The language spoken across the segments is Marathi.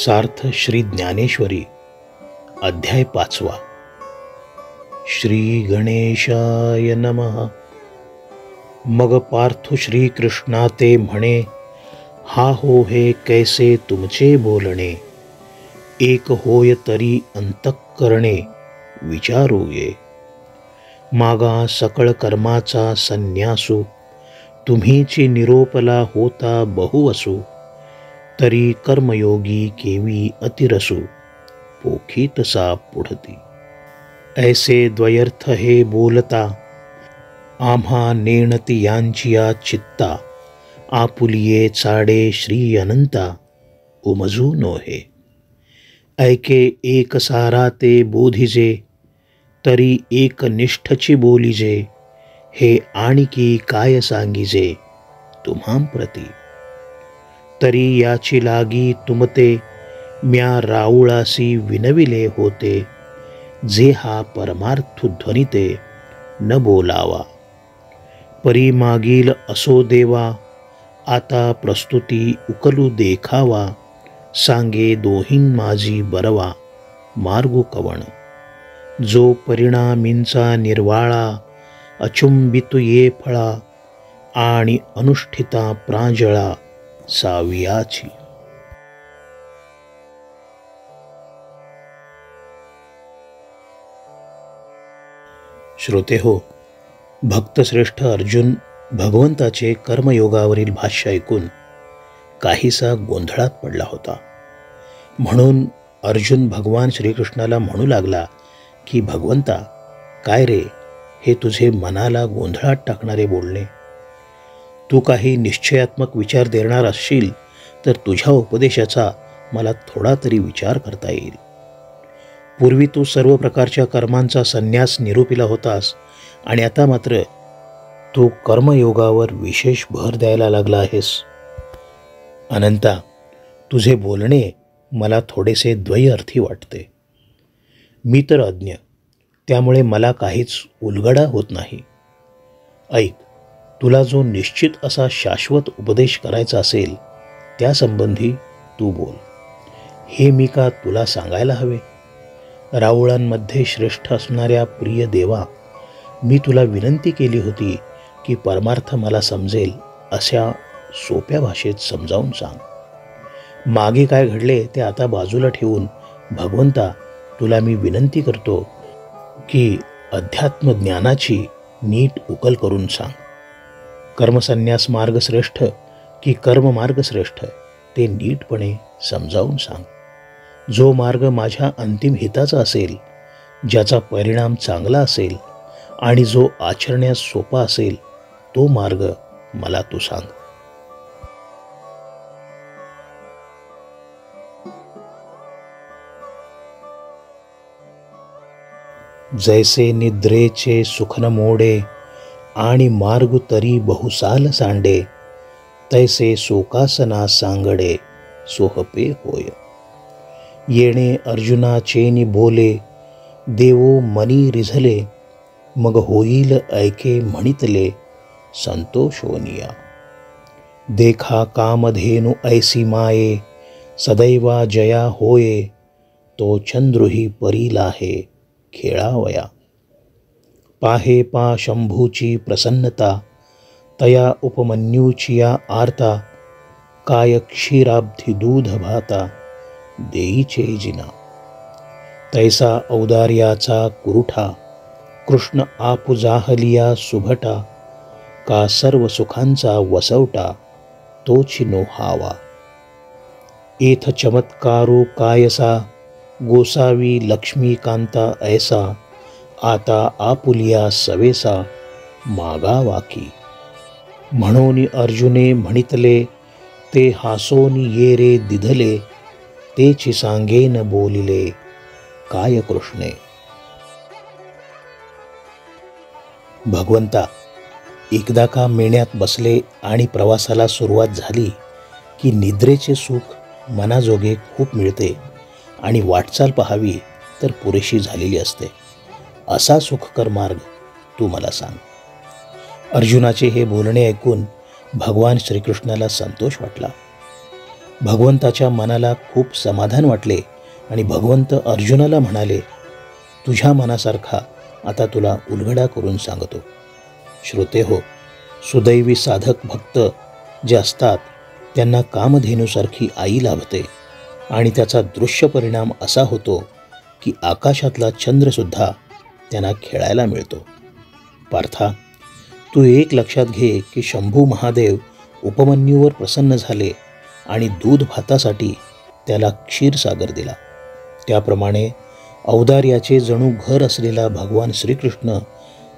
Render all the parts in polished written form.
सार्थ श्री ज्ञानेश्वरी अध्याय 5. श्री गणेशाय नमः. मग पार्थु श्रीकृष्णा ते म्हणे, हा हो हे कैसे तुमचे बोलणे. एक होय तरी अंतःकरणे विचारू ये. मागा सकळ कर्माचा संन्यासू, तुम्हीची निरोपला होता बहुवसू. तरी कर्मयोगी केवी अतिरसू, पोखी तसा पुढती. ऐसे द्वयर्थ हे बोलता, आम्हा नेणती यांचिया चित्ता. आपुलिये चाडे श्री अनंता, उमजू नोहे. ऐके एक सारा ते बोधिजे, तरी एक निष्ठची बोलिजे. हे आणिकी काय सांगिजे तुम्हां प्रती. तरी याची लागी तुमते, म्या राऊळासी विनविले होते. जे हा परमार्थ ध्वनिते न बोलावा. परी मागील असो देवा, आता प्रस्तुती उकलू देखावा. सांगे दोहीन माझी बरवा, मार्गू कवण. जो परिणामींचा निर्वाळा, अचुंबित ये फळा. आणि अनुष्ठिता प्रांजळा सावियाची. श्रोते हो, भक्तश्रेष्ठ अर्जुन भगवंताचे कर्मयोगावरील भाष्य ऐकून काहीसा गोंधळात पडला होता. म्हणून अर्जुन भगवान श्रीकृष्णाला म्हणू लागला की, भगवंता, काय रे हे तुझे मनाला गोंधळात टाकणारे बोलणे. तू काही निश्चयात्मक विचार देणार असशील तर तुझ्या उपदेशाचा मला थोडा तरी विचार करता येईल. पूर्वी तू सर्व प्रकारच्या कर्मांचा संन्यास निरूपिला होतास आणि आता मात्र तू कर्मयोगावर विशेष भर द्यायला लागला आहेस. अनंता, तुझे बोलणे मला थोडेसे द्वयअर्थी वाटते. मी तर अज्ञ, त्यामुळे मला काहीच उलगडा होत नाही. ऐक, तुला जो निश्चित असा शाश्वत उपदेश करायचा असेल त्यासंबंधी तू बोल. हे मी का तुला सांगायला हवे. राऊळांमध्ये श्रेष्ठ असणाऱ्या प्रिय देवा, मी तुला विनंती केली होती की परमार्थ मला समजेल अशा सोप्या भाषेत समजावून सांग. मागे काय घडले ते आता बाजूला ठेवून भगवंता, तुला मी विनंती करतो की अध्यात्म ज्ञानाची नीट उकल करून सांग. कर्मसन्यास मार्ग श्रेष्ठ की कर्ममार्ग श्रेष्ठ ते नीटपणे समजावून सांग. जो मार्ग माझ्या अंतिम हिताचा असेल, ज्याचा परिणाम चांगला असेल आणि जो आचरण्यास सोपा असेल, तो मार्ग मला तू सांग. जैसे निद्रेचे सुखन मोडे, आणि मार्ग तरी बहुसाल सांडे. तैसे शोकासना सांगडे, सोहपे होय. येणे अर्जुनाचेनी बोले, देवो मनी रिझले. मग होईल ऐके म्हणितले, संतोषोनिया. देखा कामधेनु ऐसी माये, सदैवा जया होये. तो चंद्रुही परीला हे खेळावया. पाहे पा शंभूची प्रसन्नता, तया उपमन्यूचिया आर्ता. काय क्षीराब्धी दूध भाता, देईचे जिना. तैसा औदार्याचा कुरुठा, कृष्ण आपु जाहलिया सुभटा. का सर्व सुखांचा वसवटा, तोची नोहावा. एथ चमत्कारो कायसा, गोसावी लक्ष्मीकांता ऐसा. आता आपुलिया सवेसा, मागावाकी. म्हणून अर्जुने म्हणितले, ते हासोनी ये रे दिधले. तेची सांगेन बोलिले, काय कृष्णे. भगवंता, एकदा का मेण्यात बसले आणि प्रवासाला सुरुवात झाली की निद्रेचे सुख मनाजोगे खूप मिळते आणि वाटचाल पाहावी तर पुरेशी झालेली असते. असा सुखकर मार्ग तू मला सांग. अर्जुनाचे हे बोलणे ऐकून भगवान श्रीकृष्णाला संतोष वाटला. भगवंताच्या मनाला खूप समाधान वाटले आणि भगवंत अर्जुनाला म्हणाले, तुझ्या मनासारखा आता तुला उलगडा करून सांगतो. श्रोते हो, सुदैवी साधक भक्त जे असतात त्यांना कामधेनूसारखी आई लाभते आणि त्याचा दृश्य परिणाम असा होतो की आकाशातला चंद्रसुद्धा त्यांना खेळायला मिळतो. पार्था, तू एक लक्षात घे की शंभू महादेव उपमन्यूवर प्रसन्न झाले आणि दूध भातासाठी त्याला क्षीरसागर दिला. त्याप्रमाणे औदार्याचे जणू घर असलेला भगवान श्रीकृष्ण,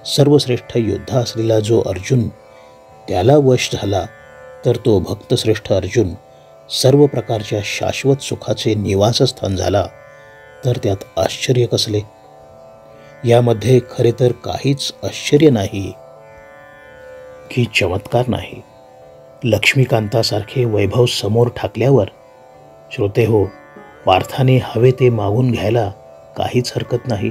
सर्वश्रेष्ठ योद्धा असलेला जो अर्जुन त्याला वश झाला, तर तो भक्तश्रेष्ठ अर्जुन सर्व प्रकारच्या शाश्वत सुखाचे निवासस्थान झाला, तर त्यात आश्चर्य कसले? यामध्ये खरे तर काहीच आश्चर्य नाही की चमत्कार नाही. लक्ष्मीकांतासारखे वैभव समोर ठाकल्यावर श्रोते हो, पार्थाने हवे ते मागून घ्यायला काहीच हरकत नाही.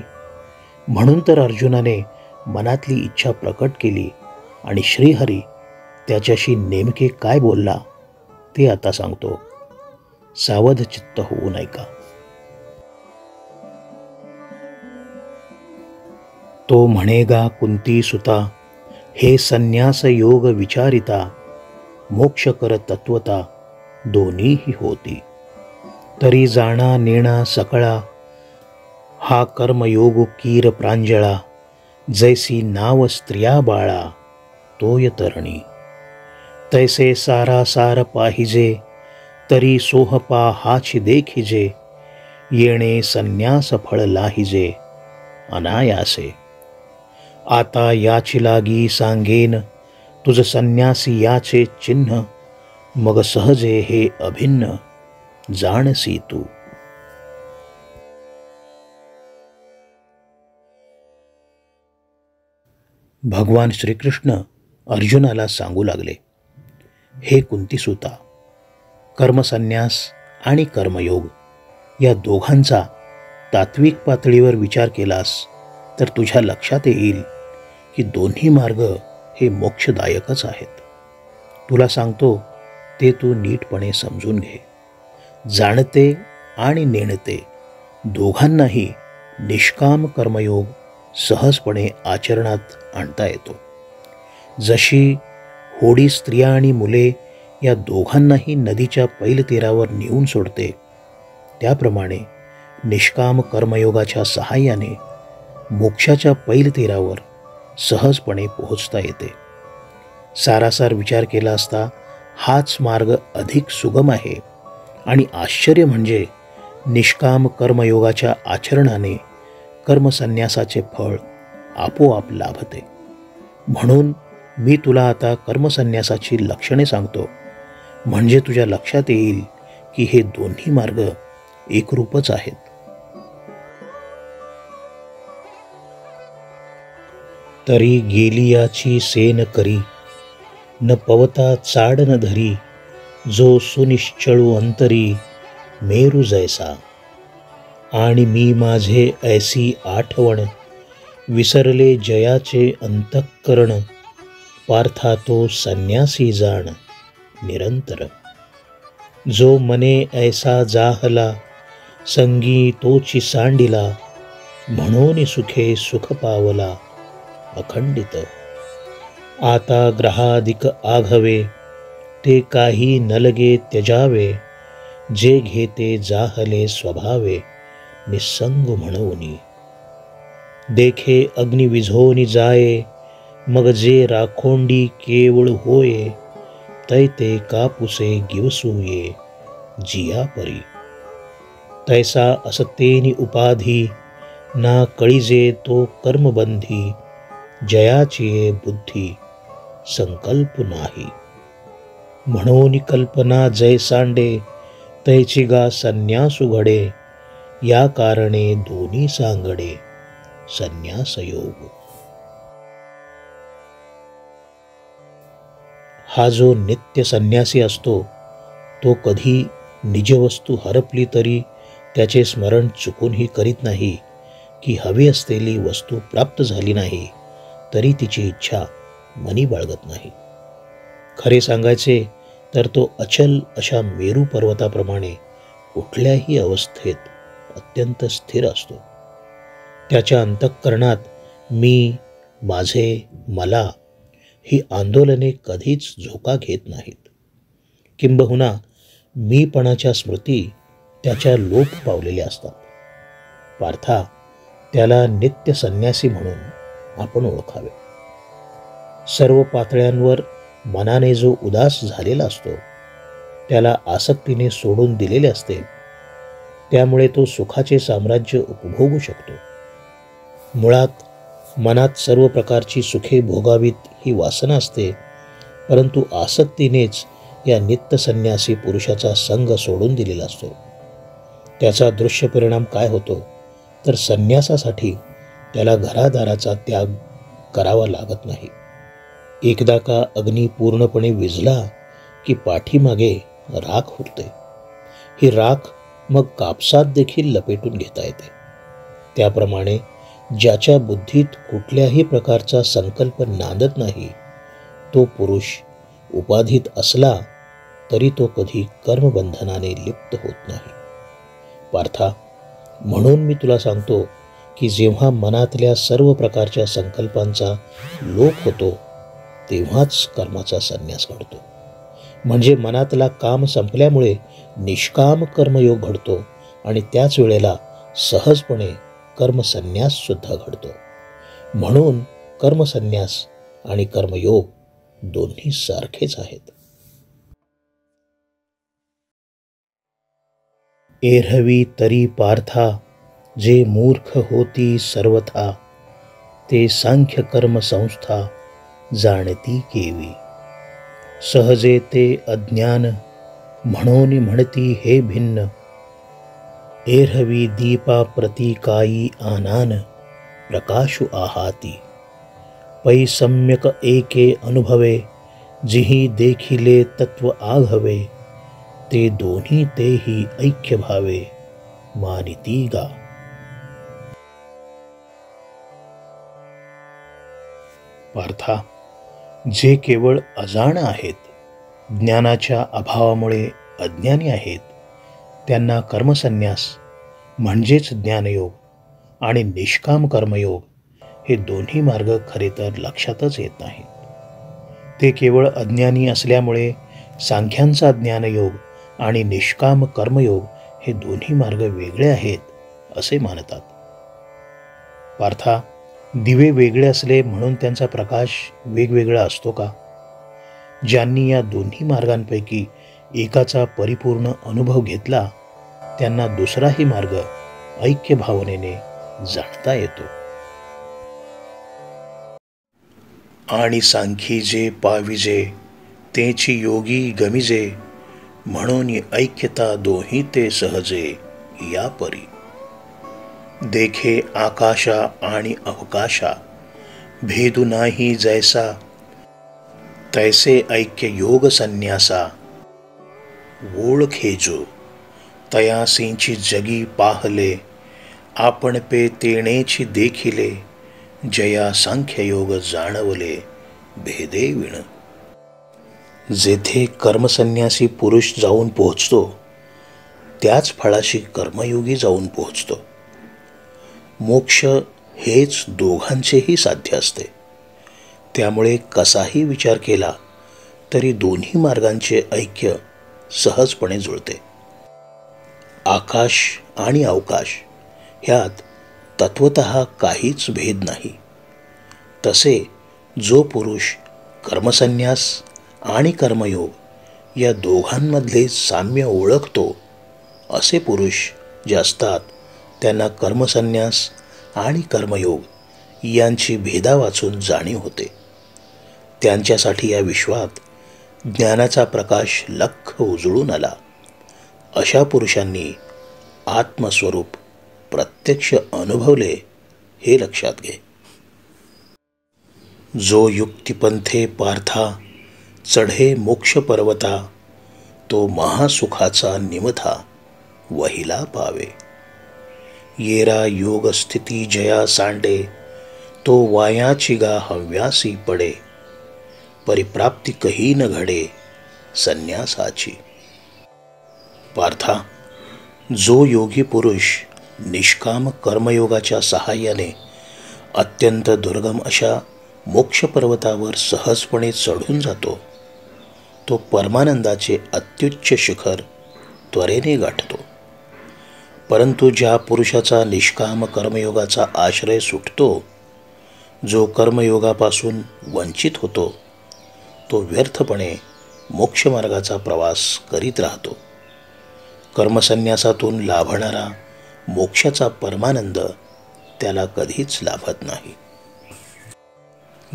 म्हणून तर अर्जुनाने मनातली इच्छा प्रकट केली आणि श्रीहरी त्याच्याशी नेमके काय बोलला ते आता सांगतो. सावध चित्त होऊन ऐका. तो म्हणेगा कुंती सुता, हे संन्यास योग विचारिता, मोक्ष कर तत्वता दोन्हीही होती. तरी जाणा नेणा सकळा, हा कर्मयोग कीर प्रांजळा, जैसी नाव स्त्रिया बाळा तोय तरणी. तैसे सारा सार पाहिजे, तरी सोहपा हाची देखिजे, येणे संन्यास फळ लाहिजे अनायासे. आता याची लागी सांगेन, तुझ संन्यासी याचे चिन्ह, मग सहजे हे अभिन्न जाणसी तू. भगवान श्रीकृष्ण अर्जुनाला सांगू लागले, हे कुंतीसुता, कर्मसन्यास आणि कर्मयोग या दोघांचा तात्विक पातळीवर विचार केलास तर तुझ्या लक्षात येईल की दोन्ही मार्ग हे मोक्षदायकच आहेत. तुला सांगतो ते तू नीटपणे समजून घे. जाणते आणि नेणते दोघांनाही निष्काम कर्मयोग सहजपणे आचरणात आणता येतो. जशी होडी स्त्रिया आणि मुले या दोघांनाही नदीच्या पैलतीरावर नेऊन सोडते, त्याप्रमाणे निष्काम कर्मयोगाच्या सहाय्याने मोक्षाच्या पैलतीरावर सहजपणे पोहोचता येते. सारासार विचार केला असता हाच मार्ग अधिक सुगम आहे आणि आश्चर्य म्हणजे निष्काम कर्मयोगाच्या आचरणाने कर्मसन्यासाचे फळ आपोआप लाभते. म्हणून मी तुला आता कर्मसन्यासाची लक्षणे सांगतो, म्हणजे तुझ्या लक्षात येईल की हे दोन्ही मार्ग एकरूपच आहेत. तरी गेली याची सेन करी, न पवता चाड न धरी, जो सुनिश्चळू अंतरी मेरू जैसा. आणि मी माझे ऐसी आठवण, विसरले जयाचे अंतःकरण, पार्था तो संन्यासी जाण निरंतर. जो मने ऐसा जाहला, संगी तोची सांडिला, म्हणून सुखे सुख पावला अखंडित. आता ग्रहाधिक आघवे, ते काही नलगे त्यजावे, जे घेते जाहले स्वभावे निसंग म्हणूनी. देखे अग्नि विझोनी जाये, मग जे राखोंडी केवळ होये, तैते कापुसे गिवसूये जिया परी. तैसा असतेनी उपाधी, ना कळिजे तो कर्मबंधी, जयाची बुद्धी संकल्प नाही. म्हणून कल्पना जय सांडे, तैची गा संन्यासु घडे, या कारणे दोन्ही सांगडे संन्यास योग. हा जो नित्य संन्यासी असतो तो कधी निजवस्तू हरपली तरी त्याचे स्मरण चुकूनही करीत नाही, की हवी असलेली वस्तू प्राप्त झाली नाही तरी तिची इच्छा मनी बाळगत नाही. खरे सांगायचे तर तो अचल अशा मेरू पर्वताप्रमाणे कुठल्याही अवस्थेत अत्यंत स्थिर असतो. त्याच्या अंतःकरणात मी, माझे, मला ही आंदोलने कधीच झोका घेत नाहीत. किंबहुना मीपणाच्या स्मृती त्याच्या लोप पावलेल्या असतात. पार्था, त्याला नित्य संन्यासी म्हणून आपण ओळखावे. सर्व पातळ्यांवर मनाने जो उदास झालेला असतो, त्याला आसक्तीने सोडून दिलेले असते, त्यामुळे तो सुखाचे साम्राज्य उपभोगू शकतो. मुळात मनात सर्व प्रकारची सुखे भोगावीत ही वासना असते, परंतु आसक्तीनेच या नित्य संन्यासी पुरुषाचा संग सोडून दिलेला असतो. त्याचा दृश्य परिणाम काय होतो, तर संन्यासासाठी त्याला घरादाराचा त्याग करावा लागत नाही. एकदा का अग्नी पूर्णपणे विझला की पाठीमागे राख उरते. ही राख मग कापसात देखील लपेटून घेता येते. त्याप्रमाणे ज्याच्या बुद्धीत कुठल्याही प्रकारचा संकल्प नांदत नाही, तो पुरुष उपाधीत असला तरी तो कधी कर्मबंधनाने लिप्त होत नाही. पार्था, म्हणून मी तुला सांगतो की जेव्हा मनातल्या सर्व प्रकारच्या संकल्पांचा लोप होतो, तेव्हाच कर्माचा संन्यास घडतो. म्हणजे मनातला काम संपल्यामुळे निष्काम कर्मयोग घडतो आणि त्याच वेळेला सहजपणे कर्मसन्यास सुद्धा घडतो. म्हणून कर्मसन्यास आणि कर्मयोग दोन्ही सारखेच आहेत. एरहवी तरी पार्था, जे मूर्ख होती सर्वथा, ते सांख्य कर्म संस्था जाणती केवी. सहजे ते अज्ञान, म्हणून म्हणती हे भिन्न. एरहवी दीपा प्रतीकाई आनान, प्रकाशु आहाती. पै सम्यक एके अनुभवे, जिही देखिले तत्व आघवे. ते दोन्ही तेही ऐक्य भावे, मानिती गा. पार्था, जे केवळ अजाण आहेत, ज्ञानाच्या अभावामुळे अज्ञानी आहेत, त्यांना कर्मसन्यास म्हणजेच ज्ञानयोग आणि निष्काम कर्मयोग हे दोन्ही मार्ग खरे तर लक्षातच येत नाहीत. ते केवळ अज्ञानी असल्यामुळे सांख्यांचा ज्ञानयोग आणि निष्काम कर्मयोग हे दोन्ही मार्ग वेगळे आहेत असे मानतात. पार्था, दिवे वेगळे असले म्हणून त्यांचा प्रकाश वेगवेगळा असतो का? ज्यांनी या दोन्ही मार्गांपैकी एकाचा परिपूर्ण अनुभव घेतला, त्यांना दुसराही मार्ग ऐक्य भावनेने जाणता येतो. आणि सांखी जे पाविजे, तेची योगी गमिजे. म्हणून ऐक्यता दोही ते सहजे या परी. देखे आकाशा आणि अवकाशा, भेदू नाही जैसा. तैसे ऐक्य योग संन्यासा, ओळखे जो. तयासींची जगी पाहले, आपण पे तेणेची देखिले. जया सांख्ययोग जाणवले, भेदे विण. जेथे कर्मसन्यासी पुरुष जाऊन पोहोचतो, त्याच फळाशी कर्मयोगी जाऊन पोहोचतो. मोक्ष हेच दोघांचेही साध्य असते. त्यामुळे कसाही विचार केला तरी दोन्ही मार्गांचे ऐक्य सहजपणे जुळते. आकाश आणि अवकाश ह्यात तत्वतः काहीच भेद नाही. तसे जो पुरुष कर्मसन्यास आणि कर्मयोग या दोघांमधले साम्य ओळखतो, असे पुरुष जे असतात त्यांना कर्मसन्यास आणि कर्मयोग यांची भेदा वाचून जाणीव होते. त्यांच्यासाठी या विश्वात ज्ञानाचा प्रकाश लख्ख उजळून आला. अशा पुरुषांनी आत्मस्वरूप प्रत्यक्ष अनुभवले हे लक्षात घे. जो युक्तिपंथे पार्था, चढे मोक्ष पर्वता. तो महासुखाचा निमथा वहिला पावे. येरा योग स्थिती जया सांडे. तो वायाची गा हव्यासी पडे. परिप्राप्ती कही न घडे, संन्यासाची. पार्था, जो योगी पुरुष निष्काम कर्मयोगाच्या सहाय्याने अत्यंत दुर्गम अशा मोक्षपर्वतावर सहजपणे चढून जातो, तो परमानंदाचे अत्युच्च शिखर त्वरेने गाठतो. परंतु ज्या पुरुषाचा निष्काम कर्मयोगाचा आश्रय सुटतो, जो कर्मयोगापासून वंचित होतो, तो व्यर्थपणे मोक्षमार्गाचा प्रवास करीत राहतो. कर्मसन्यासातून लाभणारा मोक्षाचा परमानंद त्याला कधीच लाभत नाही.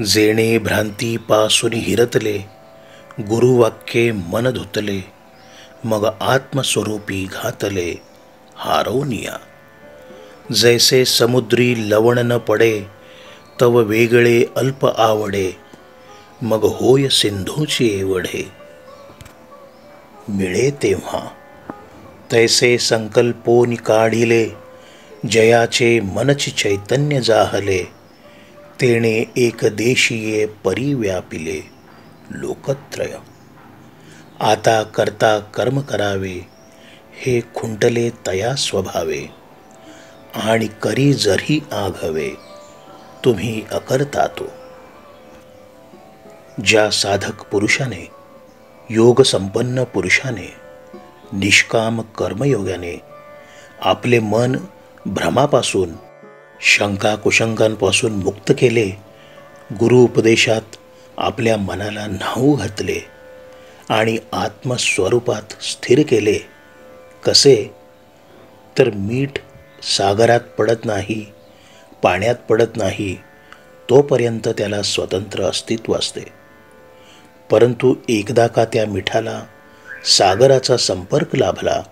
जेणे भ्रांती पासून हिरतले, गुरुवाक्ये मन धुतले, मग आत्मस्वरूपी घातले हारोनिया. जैसे समुद्री लवण न पडे, तव वेगळे अल्प आवडे, मग होय सिंधूची एवढे. मिळे तेव्हा तैसे संकल्पोनी काढिले, जयाचे मनची चैतन्य जाहले, तेणे एकदेशीये परिव्यापिले लोकत्रय. आता करता कर्म करावे, हे खुंटले तया स्वभावे, आणि करी जरी आघवे, तुम्ही अकर्ता तो. ज्या साधक पुरुषाने, योग संपन्न पुरुषाने निष्काम कर्मयोगाने आपले मन भ्रमापासून, शंका कुशंकांपासून मुक्त केले, गुरु उपदेशात आपल्या मनाला न्हाऊ घातले आणि आत्मस्वरूपात स्थिर केले. कसे तर मीठ सागरात पडत नाही, पाण्यात पडत नाही, तोपर्यंत त्याला स्वतंत्र अस्तित्व असते. परंतु एकदा का त्या मिठाला सागराचा संपर्क लाभला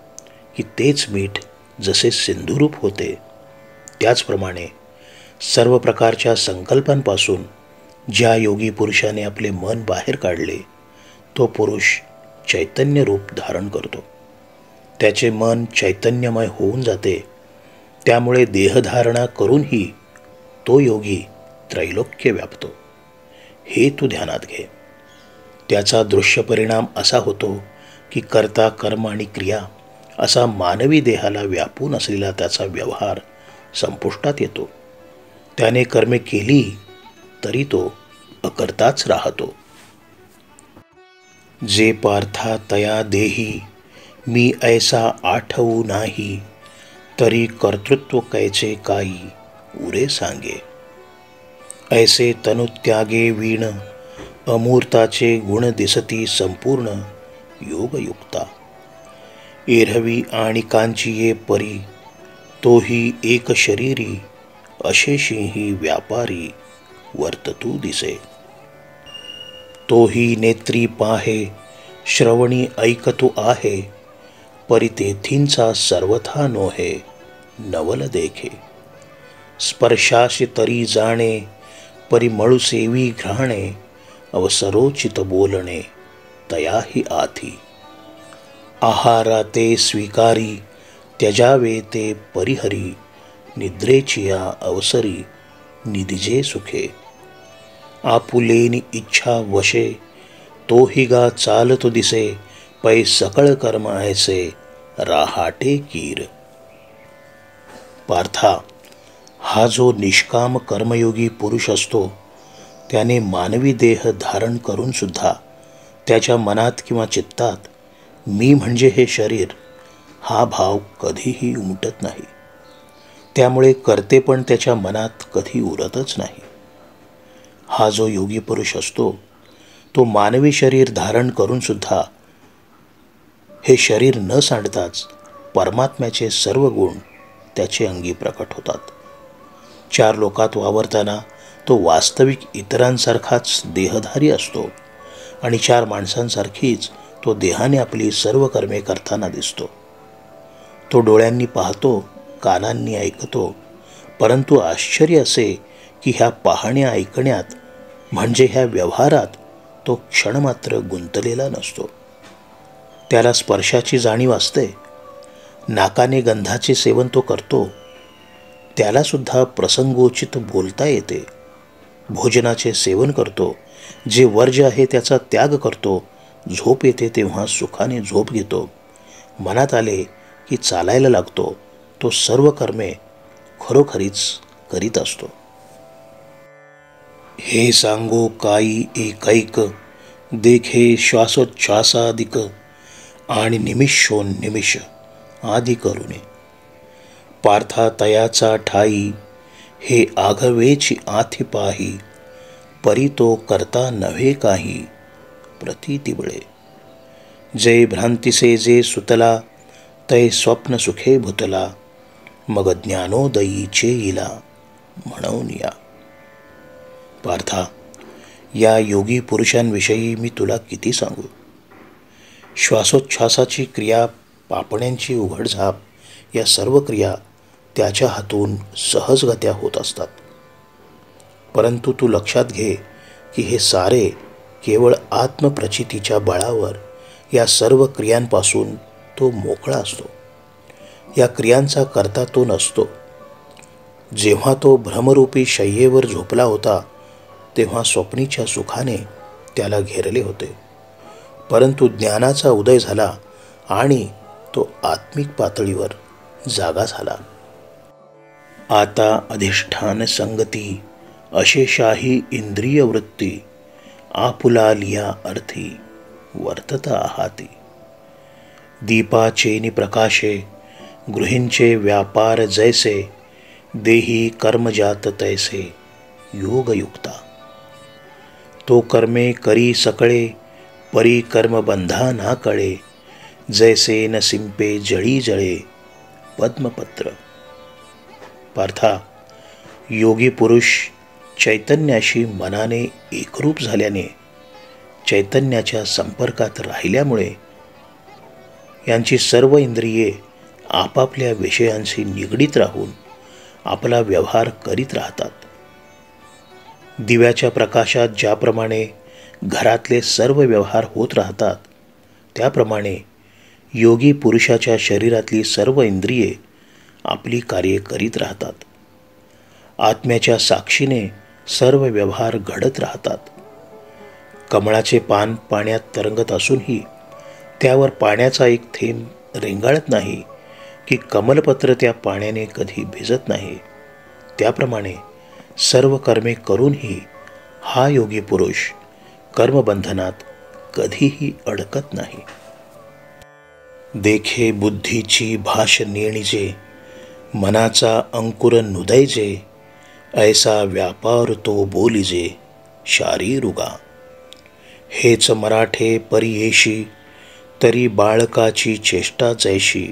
की तेच मीठ जसे सिंधुरूप होते. त्याचप्रमाणे सर्व प्रकारच्या संकल्पांपासून ज्या योगी पुरुषाने आपले मन बाहेर काढले, तो पुरुष चैतन्य रूप धारण करतो. त्याचे मन चैतन्यमय होऊन जाते. त्यामुळे देहधारणा करूनही तो योगी त्रैलोक्य व्यापतो. हे तू ध्यानात घे. त्याचा दृश्य परिणाम असा होतो की कर्ता, कर्म आणि क्रिया असा मानवी देहाला व्यापून असलेला त्याचा व्यवहार संपुष्टात येतो. त्याने कर्मे केली तरी तो अकर्ताच राहतो. जे पार्था तया देही, मी ऐसा आठवू नाही, तरी कर्तृत्व कैचे काही उरे सांगे. ऐसे तनुत्यागे वीण, अमूर्ताचे गुण दिसती संपूर्ण योगयुक्ता. एरहवी आणि कांचिये परी, तोही एक शरीरी, अशेषीही व्यापारी वर्ततू दिसे. तोही नेत्री पाहे, श्रवणी ऐकतो आहे, परितेथींचा सर्वथा नोहे, नवल देखे. स्पर्शाशी तरी जाणे, परिमळुसेवी घ्राणे, अवसरोचित बोलणे तयाही आधी. आहारा ते स्वीकारी, त्यजावे ते परिहरी, निद्रेचिया अवसरी निदिजे सुखे. आपुलेनी इच्छा वशे, तोही गा चालतो दिसे, पै सकळ कर्म ऐसे राहाटे कीर. पार्था, हा जो निष्काम कर्मयोगी पुरुष असतो, त्याने मानवी देह धारण करून सुद्धा त्याच्या मनात किंवा चित्तात मी म्हणजे हे शरीर हा भाव कधीही उमटत नाही. त्यामुळे कर्ते पण त्याच्या मनात कधी उरतच नाही. हा जो योगी पुरुष असतो, तो मानवी शरीर धारण करून सुद्धा हे शरीर न सांडताच परमात्म्याचे सर्व गुण त्याचे अंगी प्रकट होतात. चार लोकात वावरताना तो वास्तविक इतरांसारखाच देहधारी असतो आणि चार माणसांसारखीच तो देहाने आपली सर्व कर्मे करताना दिसतो. तो डोळ्यांनी पाहतो, कानांनी ऐकतो, परंतु आश्चर्य असे की ह्या पाहण्या ऐकण्यात म्हणजे ह्या व्यवहारात तो क्षणमात्र गुंतलेला नसतो. त्याला स्पर्शाची जाणीव असते, नाकाने गंधाचे सेवन तो करतो, त्यालासुद्धा प्रसंगोचित बोलता येते, भोजनाचे सेवन करतो, जे वर्ज्य आहे त्याचा त्याग करतो झोप येते तेव्हा सुखाने झोप घेतो, मनात आले की चालायला लागतो, तो सर्व कर्मे खरोखरीच करीत असतो. हे सांगो काही एकैक, देखे श्वासोच्छ्वासादिक, आणि निमिषोन्निमिष आदी करुणे. पार्था तयाचा ठाई, हे आघवेची आथी पाही, परी तो करता नव्हे काही, प्रतिदिबळे. जे भ्रांतिसे जे सुतला, तै स्वप्न सुखे भूतला, मग ज्ञानोदयीचे इला, म्हणून या. पार्था, या योगी पुरुषांविषयी मी तुला किती सांगू. श्वासोच्छ्वासाची क्रिया, पापण्यांची उघडझाप, या सर्व क्रिया त्याच्या हातून सहजगत्या होत असतात. परंतु तू लक्षात घे की हे सारे केवळ आत्मप्रचितीच्या बळावर या सर्व क्रियांपासून तो मोकळा असतो. या क्रियांचा करता तो नसतो. जेव्हा तो भ्रमरूपी शय्येवर झोपला होता तेव्हा स्वप्नीच्या सुखाने त्याला घेरले होते, परंतु ज्ञानाचा उदय झाला आणि तो आत्मिक पातळीवर जागा झाला. आता अधिष्ठान संगती, अशेषाही इंद्रिय वृत्ती, आपुलालिया अर्थी वर्तता आहाती. दीपाचे निप्रकाशे, गृहींचे व्यापार जैसे, देही कर्मजात तैसे योगयुक्ता. तो कर्मे करी सकळे, परी कर्म बंधा ना कळे, जैसे न सिंपे जळी जळे पद्मपत्र. पार्था, योगी पुरुष चैतन्याशी मनाने एकरूप झाल्याने, चैतन्याच्या संपर्कात राहिल्यामुळे यांची सर्व इंद्रिये आपापल्या विषयांशी निगडीत राहून आपला व्यवहार करीत राहतात. दिव्याच्या प्रकाशात ज्याप्रमाणे घरातले सर्व व्यवहार होत राहतात, त्याप्रमाणे योगी पुरुषाच्या शरीरातली सर्व इंद्रिये आपली कार्ये करीत राहतात. आत्म्याच्या साक्षीने सर्व व्यवहार घडत राहतात. कमळाचे पान पाण्यात तरंगत असूनही त्यावर पाण्याचा एक थेंब रेंगाळत नाही की कमलपत्र त्या पाण्याने कधी भिजत नाही, त्याप्रमाणे सर्व कर्मे करूनही हा योगी पुरुष कर्मबंधनात कधीही अडकत नाही. देखे बुद्धीची भाष नेणीजे, मनाचा अंकुर नुदैजे, ऐसा व्यापार तो बोलिजे शारीरुगा. हेच मराठे परियेशी, तरी बाळकाची चेष्टा जैशी,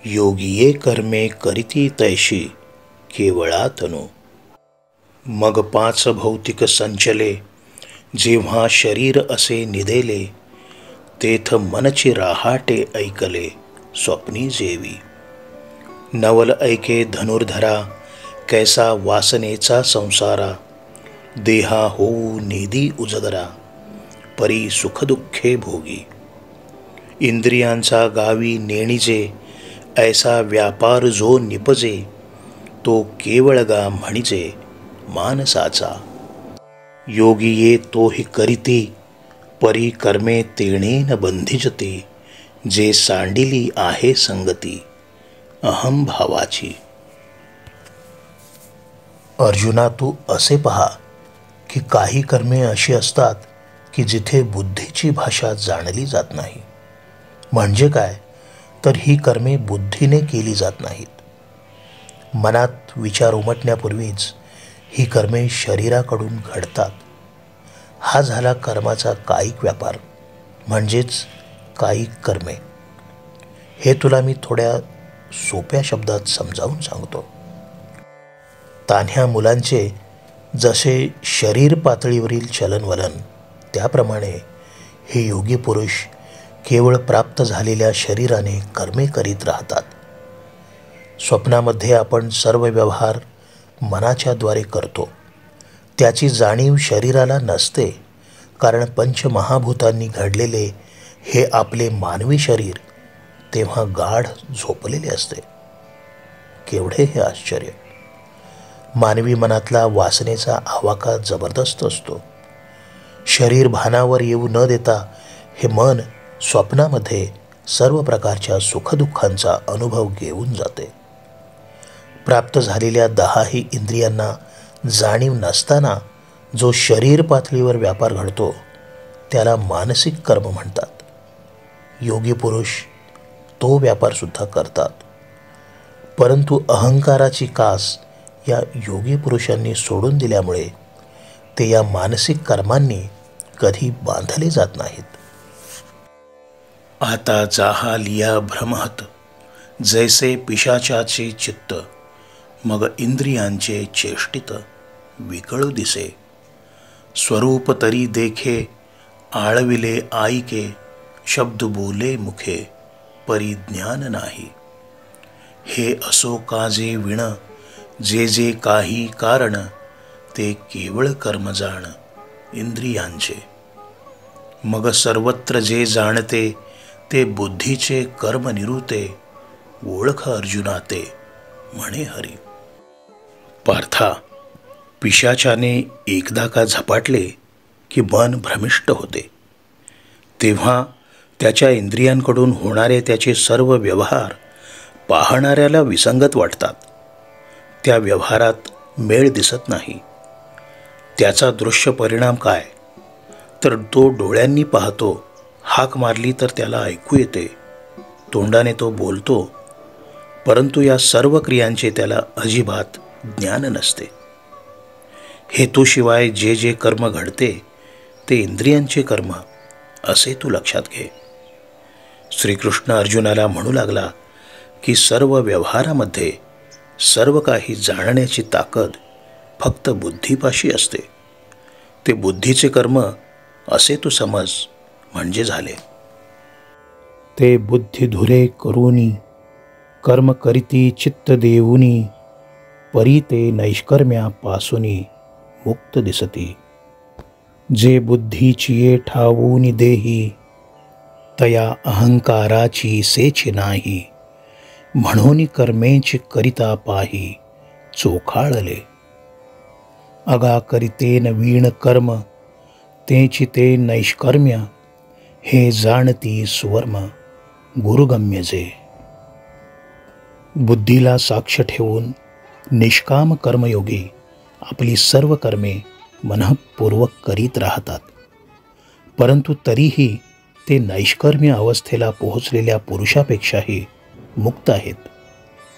योगिये कर्मे करीती तैशी केवळातनो. मग 5 भौतिक संचले, जेव्हा शरीर असे निदेले, तेथ मनची राहाटे ऐकले स्वप्नी जेवी. नवल ऐके धनुर्धरा, कैसा वासनेचा संसारा, देहा होऊ नेदी उजगरा, परी सुखदुःखे भोगी. इंद्रियांचा गावी नेणीजे, ऐसा व्यापार जो निपजे, तो केवळ गा म्हणिजे मानसाचा. योगी ये तोही करीती, परी कर्मे तेणेन बंधिजते, जे सांडिली आहे संगती अहम भावाची. अर्जुना, तू असे पहा की काही कर्मे अशी असतात की जिथे बुद्धीची भाषा जाणली जात नाही. म्हणजे काय, तर ही कर्मे बुद्धीने केली जात नाहीत. मनात विचार उमटण्यापूर्वीच ही कर्मे शरीराकडून घडतात. हा झाला कर्माचा कायिक व्यापार, म्हणजेच कायिक कर्मे. हे तुला मी थोड्या सोप्या शब्दात समजावून सांगतो. तान्ह्या मुलांचे जसे शरीर पातळीवरील चलनवलन, त्याप्रमाणे हे योगी पुरुष केवळ प्राप्त झालेल्या शरीराने कर्मे करीत राहतात. स्वप्नामध्ये आपण सर्व व्यवहार मनाच्याद्वारे करतो. त्याची जाणीव शरीराला नसते, कारण पंचमहाभूतांनी घडलेले हे आपले मानवी शरीर तेव्हा गाढ झोपलेले असते. केवढे हे आश्चर्य! मानवी मनातला वासनेचा आवाका जबरदस्त असतो. शरीर भानावर येऊ न देता हे मन स्वप्नामध्ये सर्व प्रकारच्या सुखदुःखांचा अनुभव घेऊन जाते. प्राप्त झालेल्या 10ही इंद्रियांना जाणीव नसताना जो शरीर पातळीवर व्यापार घडतो त्याला मानसिक कर्म म्हणतात. योगी पुरुष तो व्यापारसुद्धा करतात, परंतु अहंकाराची कास या योगी पुरुषांनी सोडून दिल्यामुळे ते या मानसिक कर्मांनी कधी बांधले जात नाहीत. आता जाहा लिया भ्रमहत जैसे पिशाचाचे चित्त, मग इंद्रियांचे चेष्टित विकळू दिसे. स्वरूप तरी देखे आळविले आईके, शब्द बोले मुखे परिज्ञान नाही. हे असो काजे विण जे जे काही कारण, ते केवळ कर्म जाण इंद्रियांचे. मग सर्वत्र जे जाणते ते बुद्धीचे कर्म निरूते, ओळख अर्जुना ते म्हणे हरी. पार्था, पिशाचाने एकदा का झपाटले की मन भ्रमिष्ट होते. तेव्हा त्याच्या इंद्रियांकडून होणारे त्याचे सर्व व्यवहार पाहणाऱ्याला विसंगत वाटतात. त्या व्यवहारात मेळ दिसत नाही. त्याचा दृश्य परिणाम काय, तर तो डोळ्यांनी पाहतो, हाक मारली तर त्याला ऐकू येते, तोंडाने तो बोलतो, परंतु या सर्व क्रियांचे त्याला अजिबात ज्ञान नसते. हेतूशिवाय जे जे कर्म घडते ते इंद्रियांचे कर्म असे तू लक्षात घे. श्रीकृष्ण अर्जुनाला म्हणू लागला की सर्व व्यवहारामध्ये सर्व काही जाणण्याची ताकद फक्त बुद्धीपाशी असते. ते बुद्धीचे कर्म असे तू समज म्हणजे झाले. ते बुद्धी धुरे करूनी कर्म करीती चित्त देऊनी, परी ते नैष्कर्म्या पासूनी मुक्त दिसती. जे बुद्धीचिये ठावूनी देही, तया अहंकाराची सेची नाही. म्हणून कर्मेची करिता पाही चोखाळले. अगा करितेन वीण कर्म, तेची ते नैष्कर्म्य. हे जाणती सुवर्म गुरुगम्य जे. बुद्धीला साक्ष ठेवून निष्काम कर्मयोगी आपली सर्व कर्मे मनःपूर्वक करीत राहतात, परंतु तरीही ते नैष्कर्म्य अवस्थेला पोहोचलेल्या पुरुषापेक्षाही मुक्त आहेत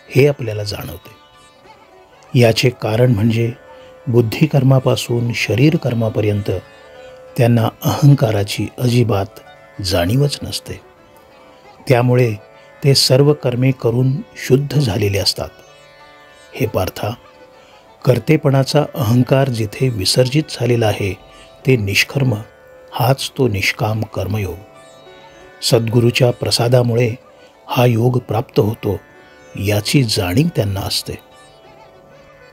हे आपल्याला जाणवते. याचे कारण म्हणजे बुद्धिकर्मापासून शरीर कर्मापर्यंत त्यांना अहंकाराची अजिबात जाणीवच नसते. त्यामुळे ते सर्व कर्मे करून शुद्ध झालेले असतात. हे पार्था, कर्तेपणाचा अहंकार जिथे विसर्जित झालेला आहे ते निष्कर्म हाच तो निष्काम कर्मयोग. सद्गुरूच्या प्रसादामुळे हा योग प्राप्त होतो याची जाणीव त्यांना असते.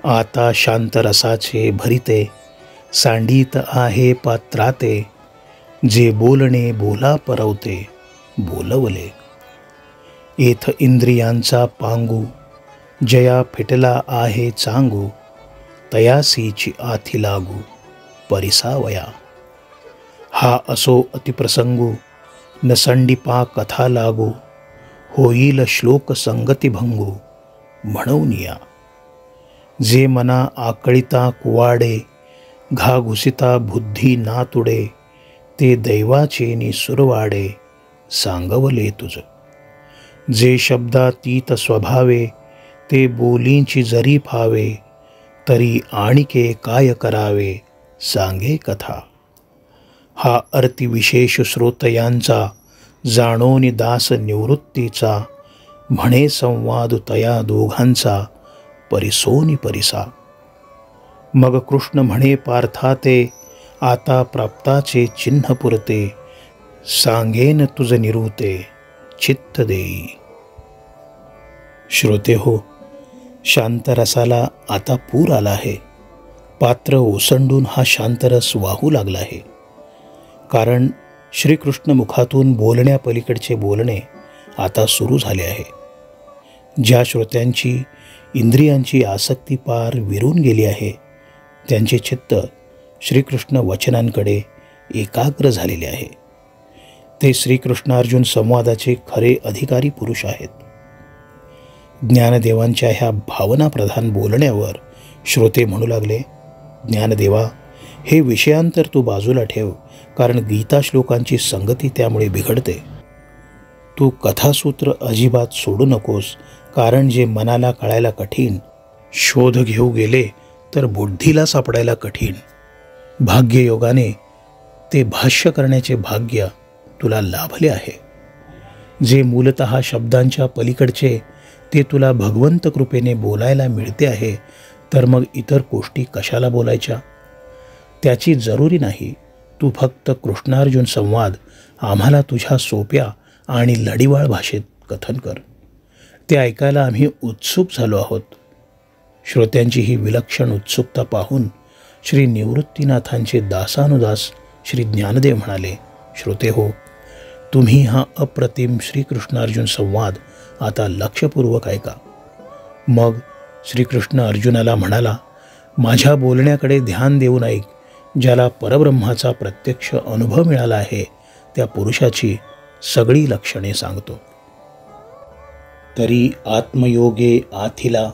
आता शांतरसाचे भरिते सांडीत आहे पात्राते, जे बोलणे बोला परवते बोलवले. येथ इंद्रियांचा पांगू, जया फिटला आहे चांगू, तयासीची आथी लागू परिसावया. हा असो अतिप्रसंगू, न संडीपा कथा लागू, होईल श्लोक संगती भंगू म्हणून या. जे मना आकळिता कुवाडे, घा घुसिता बुद्धी नातुडे, ते दैवाचे नि सुरवाडे सांगवले तुझ. जे शब्दातीत स्वभावे, ते बोलींची जरी फावे, तरी आणिके काय करावे सांगे कथा. हा अर्थिविशेष श्रोतयांचा, जाणोनी दास निवृत्तीचा, म्हणे संवाद तया दोघांचा परिसोनी परिसा. मग कृष्ण म्हणे पार्था ते, आता प्राप्ताचे चिन्ह पुरते, सांगेन तुझ निरूते चित्त देई. श्रोते हो, शांतरसाला आता पूर आला आहे. पात्र ओसंडून हा शांतरस वाहू लागला आहे. कारण श्रीकृष्ण मुखातून बोलण्यापलीकडचे बोलणे आता सुरू झाले आहे. ज्या श्रोत्यांची इंद्रियांची आसक्ती पार विरून गेली आहे त्यांचे चित्त श्रीकृष्ण वचनांकडे एकाग्र झालेले आहे. ते श्रीकृष्णार्जुन संवादाचे खरे अधिकारी पुरुष आहेत. ज्ञानदेवांच्या ह्या भावनाप्रधान बोलण्यावर श्रोते म्हणू लागले, ज्ञानदेवा, हे विषयांतर तू बाजूला ठेव, कारण गीता श्लोकांची संगती त्यामुळे बिघडते. तू कथासूत्र अजिबात सोडू नकोस, कारण जे मनाला कळायला कठीण, शोध घेऊ गेले तर बुद्धीला सापडायला कठीण. भाग्ययोगाने ते भाष्य करण्याचे भाग्य तुला लाभले आहे. जे मूलतः शब्दांच्या पलीकडचे ते तुला भगवंत कृपेने बोलायला मिळते आहे, तर मग इतर गोष्टी कशाला बोलायच्या? त्याची जरुरी नाही. तू फक्त कृष्णार्जुन संवाद आम्हाला तुझ्या सोप्या आणि लढीवाळ भाषेत कथन कर. ते ऐकायला आम्ही उत्सुक झालो आहोत. श्रोत्यांची ही विलक्षण उत्सुकता पाहून श्री निवृत्तीनाथांचे दासानुदास श्री ज्ञानदेव म्हणाले, श्रोते हो, तुम्ही हा अप्रतिम श्रीकृष्णार्जुन संवाद आता लक्षपूर्वक ऐका. मग श्रीकृष्ण अर्जुनाला म्हणाला, माझ्या बोलण्याकडे ध्यान देऊन ऐक. ज्याला परब्रह्माचा प्रत्यक्ष अनुभव मिळाला आहे त्या पुरुषाची सगळी लक्षणे सांगतो. तरी आत्मयोगे आथिला,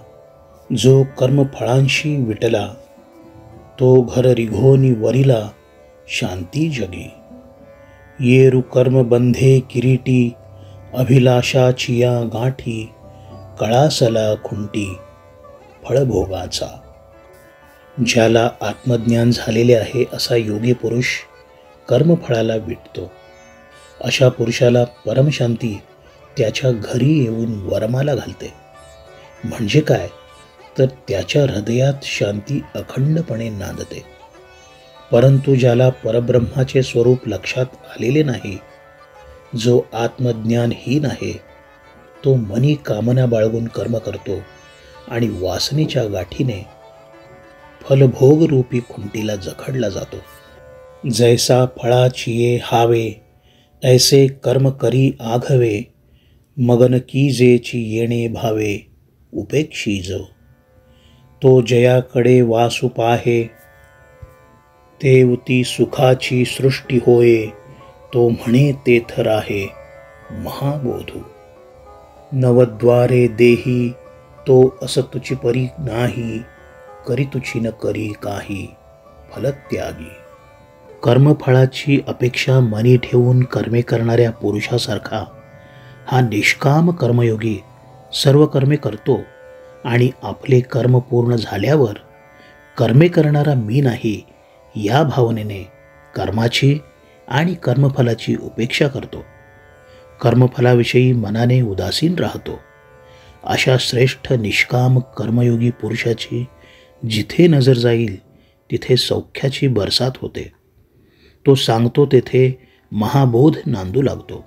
जो कर्मफळांशी विटला, तो घर रिघोनी वरिला, शांती जगी. येरु कर्म बंधे किरीटी, अभिलाषाचिया गाठी, कळासला खुंटी, फळभोगाचा. ज्याला आत्मज्ञान झालेले आहे असा योगी पुरुष कर्मफळाला विटतो. अशा पुरुषाला परमशांती त्याच्या घरी येऊन वरमाला घालते. म्हणजे काय, तर त्याच्या हृदयात शांती अखंडपणे नांदते. परंतु ज्याला परब्रह्माचे स्वरूप लक्षात आलेले नाही, जो आत्मज्ञानहीन आहे, तो मनी कामना बाळगून कर्म करतो आणि वासनेच्या गाठीने फलभोगरूपी खुंटीला जखडला जातो. जैसा फळाचिये हावे, ऐसे कर्म करी आघवे, मगन कीजेची येणे भावे, उपेक्षी जो. तो जयाकडे वासू पाहे, तेवती सुखाची सृष्टी होये, तो म्हणे तेथ राहे महाबोधू. नवद्वारे देही, तो असतुची परी नाही, करी तुची न करी काही, फलत्यागी. कर्मफळाची अपेक्षा मनी ठेवून कर्मे करणाऱ्या पुरुषासारखा हा निष्काम कर्मयोगी सर्व कर्मे करतो आणि आपले कर्म पूर्ण झाल्यावर कर्मे करणारा मी नाही या भावनेने कर्माची आणि कर्मफलाची उपेक्षा करतो. कर्मफलाविषयी मनाने उदासीन राहतो. अशा श्रेष्ठ निष्काम कर्मयोगी पुरुषाची जिथे नजर जाईल तिथे सौख्याची बरसात होते. तो सांगतो तेथे महाबोध नांदू लागतो.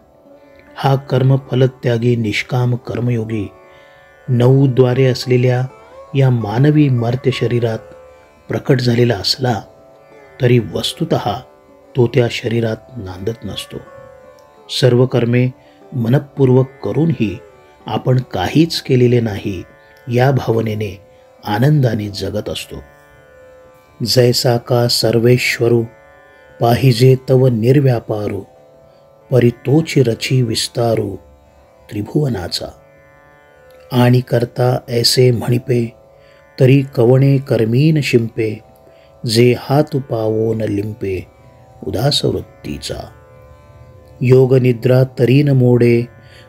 हा कर्मफलत्यागी निष्काम कर्मयोगी 9 द्वारे असलेल्या या मानवी मर्त्य शरीरात प्रकट झालेला असला तरी वस्तुतः तो त्या शरीरात नांदत नसतो. सर्व कर्मे मनपूर्वक करूनही आपण काहीच केलेले नाही या भावनेने आनंदाने जगत असतो. जैसा का सर्वेश्वरू, पाहिजे तव निर्व्यापारू, परी तोची रची विस्तारू, त्रिभुवनाचा. आणि करता ऐसे म्हणिपे, तरी कवणे कर्मीन शिंपे, जे हात पावोन लिंपे, उदास वृत्तीचा. योगनिद्रा तरी न मोडे,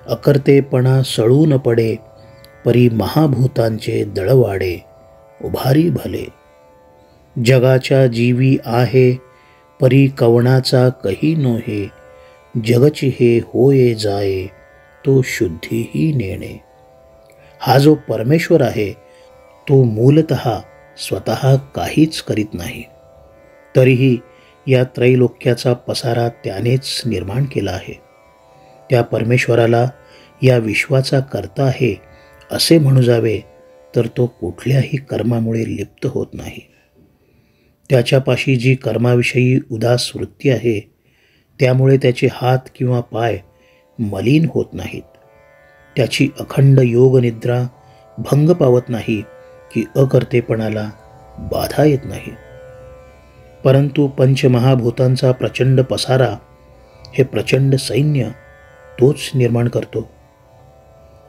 अकर्तेपणा सळून पडे, परी महाभूतांचे दळवाडे, उभारी भले. जगाच्या जीवी आहे, परी कवणाचा कही नोहे, जगची हे होये जाये, तो शुद्धीही नेणे. हा जो परमेश्वर आहे तो मूलतः स्वतः काहीच करीत नाही, तरीही या त्रैलोक्याचा पसारा त्यानेच निर्माण केला आहे. त्या परमेश्वराला या विश्वाचा कर्ता आहे असे म्हणू जावे तर तो कुठल्याही कर्मामुळे लिप्त होत नाही. त्याच्यापाशी जी कर्माविषयी उदास वृत्ती आहे त्यामुळे त्याचे हात किंवा पाय मलिन होत नाहीत. त्याची अखंड योगनिद्रा भंग पावत नाही की अकर्तेपणाला बाधा येत नाही. परंतु पंचमहाभूतांचा प्रचंड पसारा हे प्रचंड सैन्य तोच निर्माण करतो.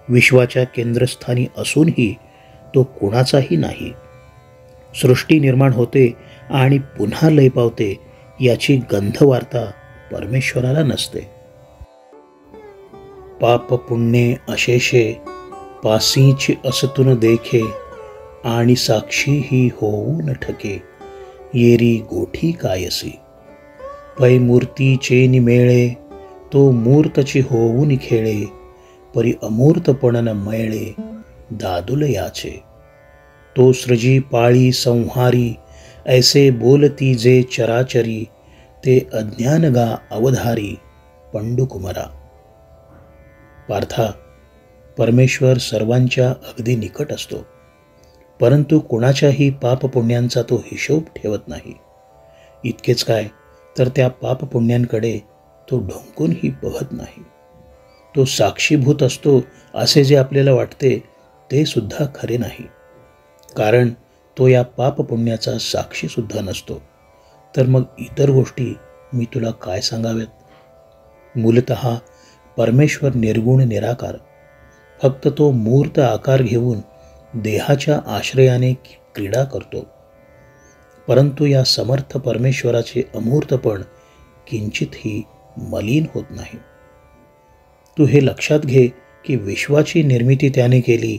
विश्वाच्या केंद्रस्थानी असूनही तो कोणाचाही नाही. सृष्टी निर्माण होते आणि पुन्हा लय पावते याची गंधवार्ता परमेश्वराला नसते. पाप पुण्ये अशेषे पासीची असतुन देखे, आणि साक्षी ही होऊन ठके, येरी गोठी कायसी. पै मूर्तीचे निमेळे, तो मूर्तची होऊन खेळे, परी अमूर्तपणन मैळे, दादुल याचे. तो सृजी पाळी संहारी, ऐसे बोलती जे चराचरी, ते अज्ञान गा अवधारी, पंडुकुमरा. पार्था, परमेश्वर सर्वांच्या अगदी निकट असतो, परंतु कोणाच्याही पापपुण्यांचा तो हिशोब ठेवत नाही. इतकेच काय, तर त्या पापपुण्यांकडे तो ढोंकूनही बघत नाही. तो साक्षीभूत असतो असे जे आपल्याला वाटते ते सुद्धा खरे नाही, कारण तो या पापपुण्याचा साक्षीसुद्धा नसतो. तर मग इतर गोष्टी मी तुला काय सांगाव्यात? मूलतः परमेश्वर निर्गुण निराकार, फक्त तो मूर्त आकार घेऊन देहाच्या आश्रयाने क्रीडा करतो. परंतु या समर्थ परमेश्वराचे अमूर्तपण किंचितही मलिन होत नाही. तू हे लक्षात घे की विश्वाची निर्मिती त्याने केली,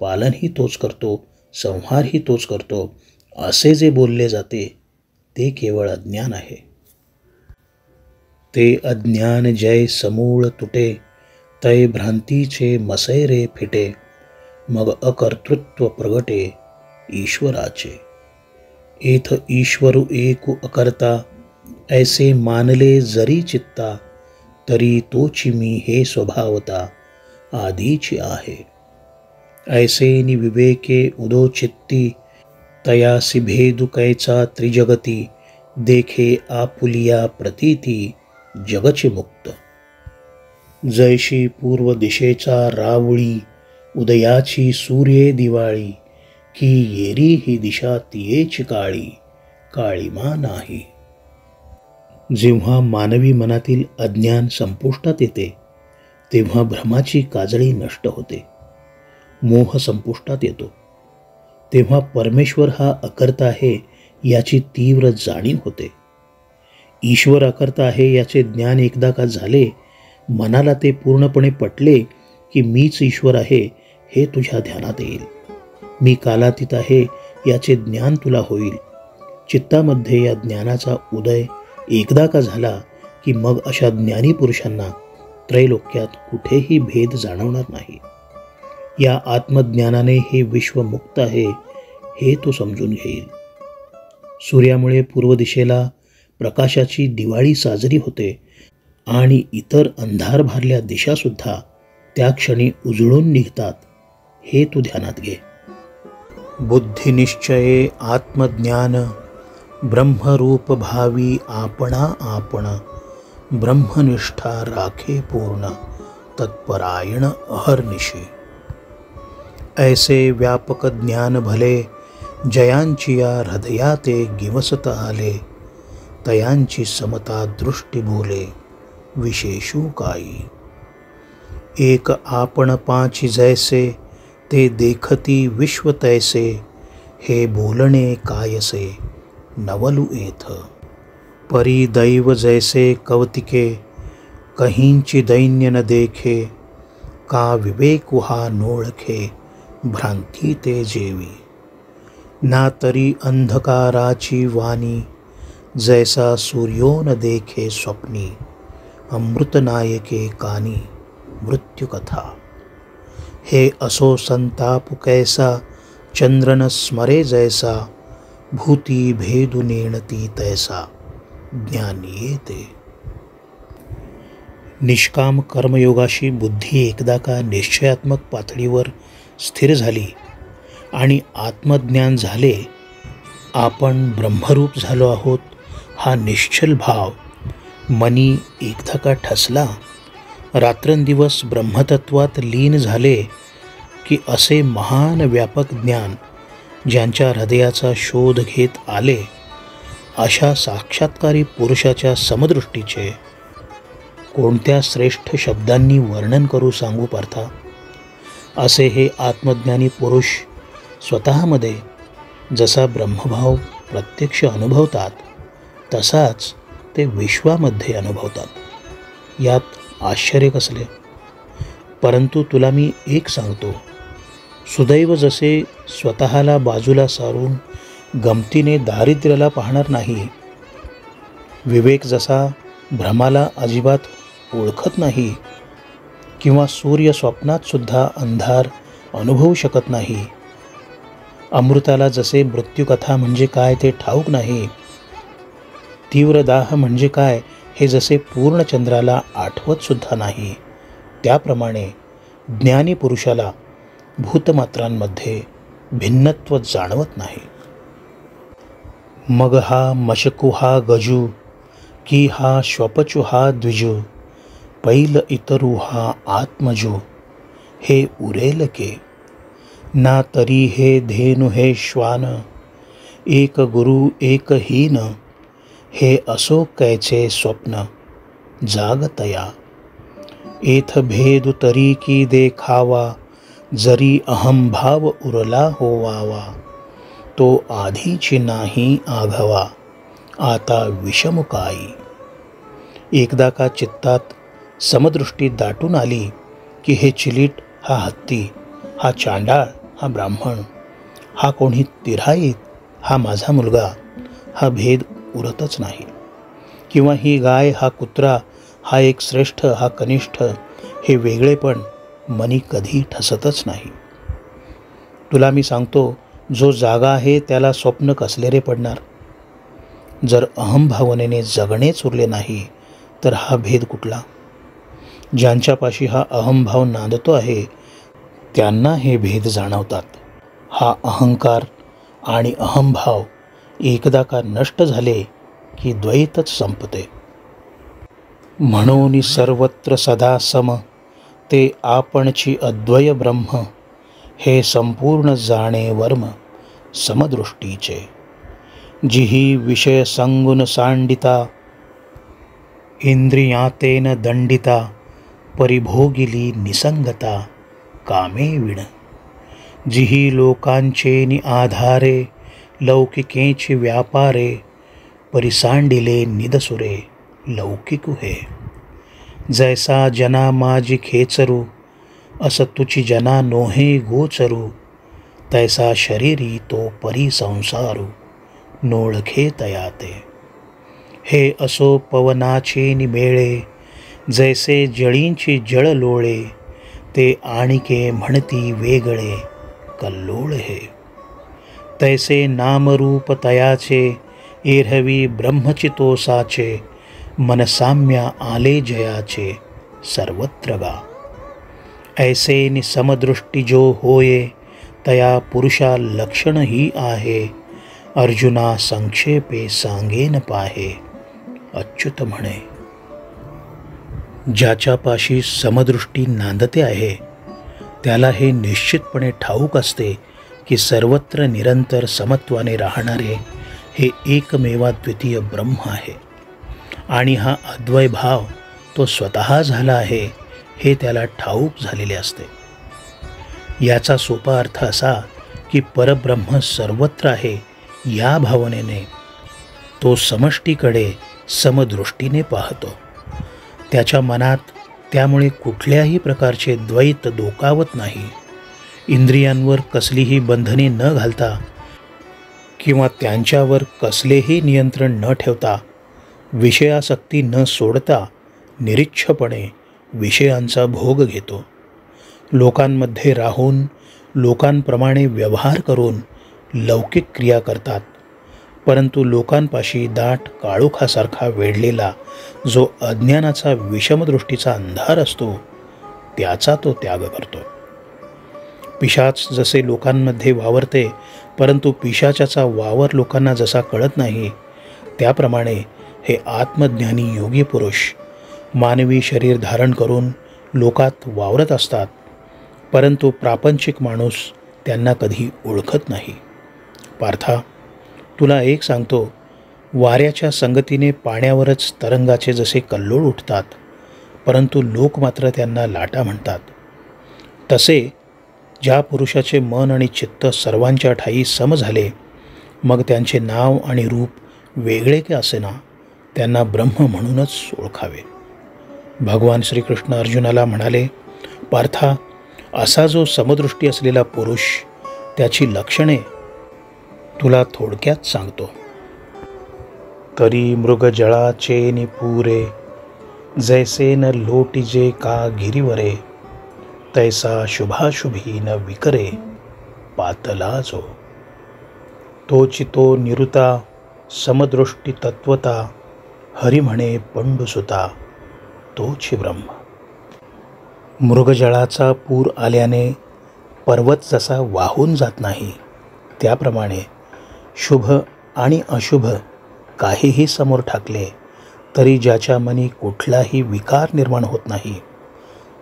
पालनही तोच करतो, संहारही तोच करतो, असे जे बोलले जाते ते केवळ अज्ञान आहे. ते अज्ञान जय समूळ तुटे, तै भ्रांतीचे मसैरे फिटे, मग अकर्तृत्व प्रगटे ईश्वराचे. एथ ईश्वरु एकु अकर्ता, ऐसे मानले जरी चित्ता, तरी तोची मी हे स्वभावता, आधीची आहे. ऐसे निविवेके उदो चित्ती, तयासी भेदु कैचा त्रिजगती, देखे आपुलिया प्रतीती, जगचे मुक्त. जैशी पूर्व दिशेचा रावळी, उदयाची सूर्ये दिवाळी, की येरी ही दिशा तियेची काळी, काळीमा नाही. जेव्हा मानवी मनातील अज्ञान संपुष्टात येते, तेव्हा भ्रमाची काजळी नष्ट होते, मोह संपुष्टात येतो. तेव्हा परमेश्वर हा अकर्ता आहे याची तीव्र जाणीव होते. ईश्वर अकर्ता आहे याचे ज्ञान एकदा का झाले, मनाला ते पूर्णपणे पटले की मीच ईश्वर आहे हे तुझ्या ध्यानात येईल. मी कालातीत आहे याचे ज्ञान तुला होईल. चित्तामध्ये या ज्ञानाचा उदय एकदा का झाला की मग अशा ज्ञानी पुरुषांना त्रैलोक्यात कुठेही भेद जाणवणार नाही. या आत्मज्ञानाने हे विश्व मुक्त आहे हे तो समजून घेईल. सूर्यामुळे पूर्व दिशेला प्रकाशाची दिवाळी साजरी होते आणि इतर अंधार भारल्या दिशासुद्धा त्या क्षणी उजळून निघतात हे तू ध्यानात घे. बुद्धिनिश्चये आत्मज्ञान, ब्रह्मरूप भावी आपणा आपण, ब्रह्मनिष्ठा राखे पूर्ण, तत्परायण अहर्निशी. ऐसे व्यापक ज्ञान भले, जयांची या हृदया ते गिवसत आले, तयांची समता दृष्टी बोले, विशेषू काही. एक आपण पाची जैसे, ते देखती विश्व तैसे, हे बोलणे कायसे, नवलू एथ. परी दैव जैसे कवतिके, कहींची दैन्य न देखे, का विवेक हा नोळखे, भ्रांती ते जेवी. ना तरी अंधकाराची वाणी, जैसा सूर्यो न देखे स्वप्नी, अमृतनायके कानी, मृत्युकथा. हे असो संताप कैसा, चंद्रन स्मरे जैसा, भूती भेदु नेणती तैसा, ज्ञान येते. निष्काम कर्मयोगाशी बुद्धी एकदा का निश्चयात्मक पातळीवर स्थिर झाली आणि आत्मज्ञान झाले, आपण ब्रह्मरूप झालो आहोत हा निश्चल भाव मनी एकदा का ठसला, रात्रंदिवस ब्रह्मतत्वात लीन झाले की असे महान व्यापक ज्ञान ज्यांच्या हृदयाचा शोध घेत आले, अशा साक्षात्कारी पुरुषाच्या समदृष्टीचे कोणत्या श्रेष्ठ शब्दांनी वर्णन करू सांगू पार्था. असे हे आत्मज्ञानी पुरुष स्वतःमध्ये जसा ब्रह्मभाव प्रत्यक्ष अनुभवतात तसाच ते विश्वामध्ये अनुभवतात. यात आश्चर्य कसले. परंतु तुला मी एक सांगतो, सुदैव जसे स्वतःला बाजूला सारून गमतीने दारिद्र्याला पाहणार नाही, विवेक जसा भ्रमाला अजिबात ओळखत नाही किंवा सूर्य स्वप्नात सुद्धा अंधार अनुभवू शकत नाही, अमृताला जसे मृत्यूकथा म्हणजे काय ते ठाऊक नाही, तीव्र दाह म्हणजे काय हे जसे पूर्णचंद्राला आठवत सुद्धा नाही, त्याप्रमाणे ज्ञानी पुरुषाला भूतमात्रांमध्ये भिन्नत्व जाणवत नाही. मग हा मशकू हा गजू की हा श्वपचू हा द्विजू, पैल इतरू हा आत्मजो, हे उरेल के ना तरी हे धेनु हे श्वान, एक गुरु एक हीन, हे असो कैचे स्वप्न जागतया, एथ भेदु तरी की देखावा, जरी अहंभाव उरला होवावा, तो आधीची नाही आघवा, आता विषमुकाई. एकदा का चित्तात समदृष्टी दाटून आली की हे चिलीट हा हत्ती, हा चांडाळ हा ब्राह्मण, हा कोणी तिराईत हा माझा मुलगा, हा भेद उरतच नाही. किंवा ही गाय हा कुत्रा, हा एक श्रेष्ठ हा कनिष्ठ, हे वेगळेपण मनी कधी ठसतच नाही. तुला मी सांगतो, जो जागा आहे त्याला स्वप्न कसले रे पडणार. जर अहंभावनेने जगणेच उरले नाही तर हा भेद कुठला. ज्यांच्यापाशी हा अहंभाव नांदतो आहे त्यांना हे भेद जाणवतात. हा अहंकार आणि अहंभाव एकदा का नष्ट झाले की द्वैतच संपते. म्हणून सर्वत्र सदा सम, ते आपणची अद्वय ब्रह्म, हे संपूर्ण जाणे वर्म समदृष्टीचे. जिही विषय संगुन सांडिता, इंद्रियातेन दंडिता, परिभोगिली निसंगता कामे विण. जिही लोकांचे नि आधारे, लौकिकेची व्यापारे, परिसांडिले निदसुरे लौकिकु हे. जैसा जना माझी खेचरू, अस तुची जना नोहे गोचरू, तैसा शरीरी तो परी संसारू, नोळखे तयाते. हे असो पवनाचे निमेळे, जैसे जळींची जळ लोळे, ते आणिके म्हणती वेगळे कल्लोळ हे. तैसे नामरूप तयाचे, एरहवी ब्रह्मचितोसाचे, मनसाम्या आले जयाचे सर्वत्र गा. ऐसे निसमदृष्टी जो होये, तया पुरुषा लक्षण ही आहे, अर्जुना संक्षेपे सांगेन पाहे अच्युत म्हणे. ज्याच्यापाशी समदृष्टी नांदते आहे त्याला हे निश्चितपणे ठाऊक असते की सर्वत्र निरंतर समत्वाने राहणारे हे एकमेवाद्वितीय ब्रह्म आहे आणि हा अद्वय भाव तो स्वतः झाला आहे हे त्याला ठाऊक झालेले असते. याचा सोपा अर्थ असा की परब्रह्म सर्वत्र आहे या भावनेने तो समष्टीकडे समदृष्टीने पाहतो. त्याच्या मनात त्यामुळे कुठल्याही प्रकारचे द्वैत डोकावत नाही. इंद्रियांवर कसलीही बंधने न घालता किंवा त्यांच्यावर कसलेही नियंत्रण न ठेवता, विषयासक्ती न सोडता निरीच्छपणे विषयांचा भोग घेतो. लोकांमध्ये राहून लोकांप्रमाणे व्यवहार करून लौकिक क्रिया करतात, परंतु लोकांपाशी दाट काळोखासारखा वेढलेला जो अज्ञानाचा विषमदृष्टीचा अंधार असतो त्याचा तो त्याग करतो. पिशाच जसे लोकांमध्ये वावरते, परंतु पिशाचाचा वावर लोकांना जसा कळत नाही, त्याप्रमाणे हे आत्मज्ञानी योगी पुरुष मानवी शरीर धारण करून लोकात वावरत असतात, परंतु प्रापंचिक माणूस त्यांना कधी ओळखत नाही. पार्था, तुला एक सांगतो, वाऱ्याच्या संगतीने पाण्यावरच तरंगाचे जसे कल्लोळ उठतात, परंतु लोक मात्र त्यांना लाटा म्हणतात. तसे ज्या पुरुषाचे मन आणि चित्त सर्वांच्या ठायी सम झाले, मग त्यांचे नाव आणि रूप वेगळे के असेना, त्यांना ब्रह्म म्हणूनच ओळखावे. भगवान श्रीकृष्ण अर्जुनाला म्हणाले, पार्था, असा जो समदृष्टी असलेला पुरुष, त्याची लक्षणे तुला थोडक्यात सांगतो. तरी मृगजळाचे निपुरे, जैसे न लोटिजे का गिरीवरे, तैसा शुभाशुभी न विकरे, पातला जो. तोची तो निरुता, समदृष्टी तत्वता, हरी म्हणे पंडुसुता, तोची ब्रह्म. मृगजळाचा पूर आल्याने पर्वत जसा वाहून जात नाही, त्याप्रमाणे शुभ आणि अशुभ काहीही समोर ठाकले तरी ज्याच्या मनी कुठलाही विकार निर्माण होत नाही,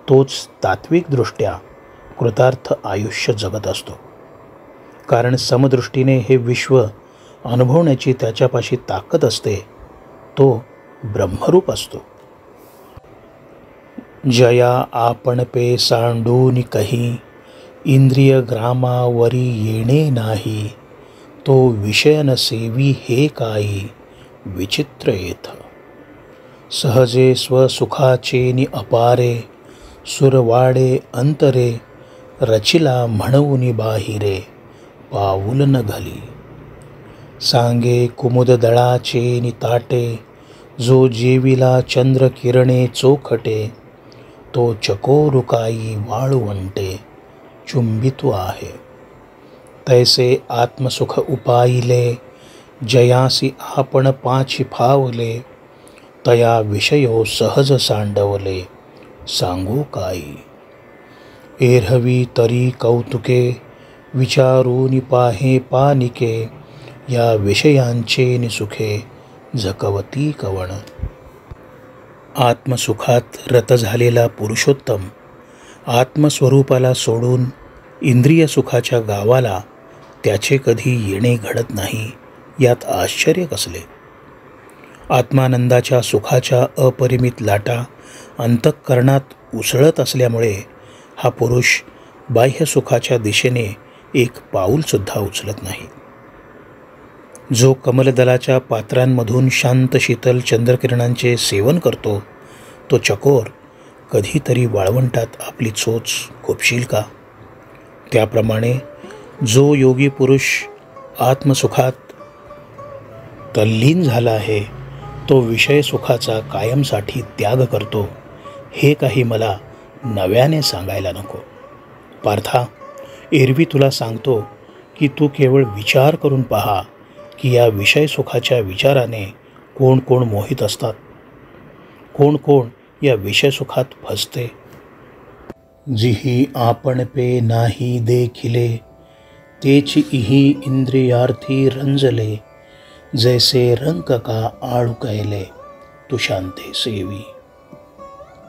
तोच तात्विकदृष्ट्या कृतार्थ आयुष्य जगत असतो. कारण समदृष्टीने हे विश्व अनुभवण्याची त्याच्यापाशी ताकद असते, तो ब्रह्मरूप असतो. जया आपण पे सांडून कही, इंद्रिय ग्रामावरी येणे नाही, तो विषय न सेवी हे काही, विचित्र येथ. सहजे स्वसुखाचे नि अपारे, सुरवाडे अंतरे, रचिला म्हणून बाहिरे, पाऊल न घाली. सांगे कुमुद दळाचे नि ताटे, जो जेविला चंद्र किरणे चोखटे, तो चकोरुकाई वाळवंटे, चुंबित्व आहे. तैसे आत्मसुख उपाईले, जयासी आपण पाची फावले, तया विषयो सहज सांडवले, सांगू काही. एरहवी तरी कौतुके, विचारून पाहे पानिके, या विषयांचे निसुखे, झकवती कवण. आत्मसुखात रत झालेला पुरुषोत्तम आत्मस्वरूपाला सोडून इंद्रिय सुखाच्या गावाला त्याचे कधी येणे घडत नाही, यात आश्चर्य कसले. आत्मानंदाच्या सुखाच्या अपरिमित लाटा अंतःकरणात उसळत असल्यामुळे हा पुरुष बाह्य सुखाच्या दिशेने एक पाऊलसुद्धा उचलत नाही. जो कमलदलाच्या पात्रांमधून शांत शीतल चंद्रकिरणांचे सेवन करतो, तो चकोर कधीतरी वाळवंटात आपली चोच खुपशील का? त्याप्रमाणे जो योगी पुरुष आत्मसुखात तल्लीन झाला आहे, तो विषय सुखाचा कायमसाठी त्याग करतो, हे काही मला नव्याने सांगायला नको. पार्था, एरवी तुला सांगतो की तू केवळ विचार करून पहा की या विषय सुखाच्या विचाराने कोण कोण मोहित असतात, कोण कोण या विषय सुखात फसते. जिही आपण पे नाही देखिले, तेची इही इंद्रियार्थी रंजले, जैसे रंक का आळू कैले, तू शांते सेवी.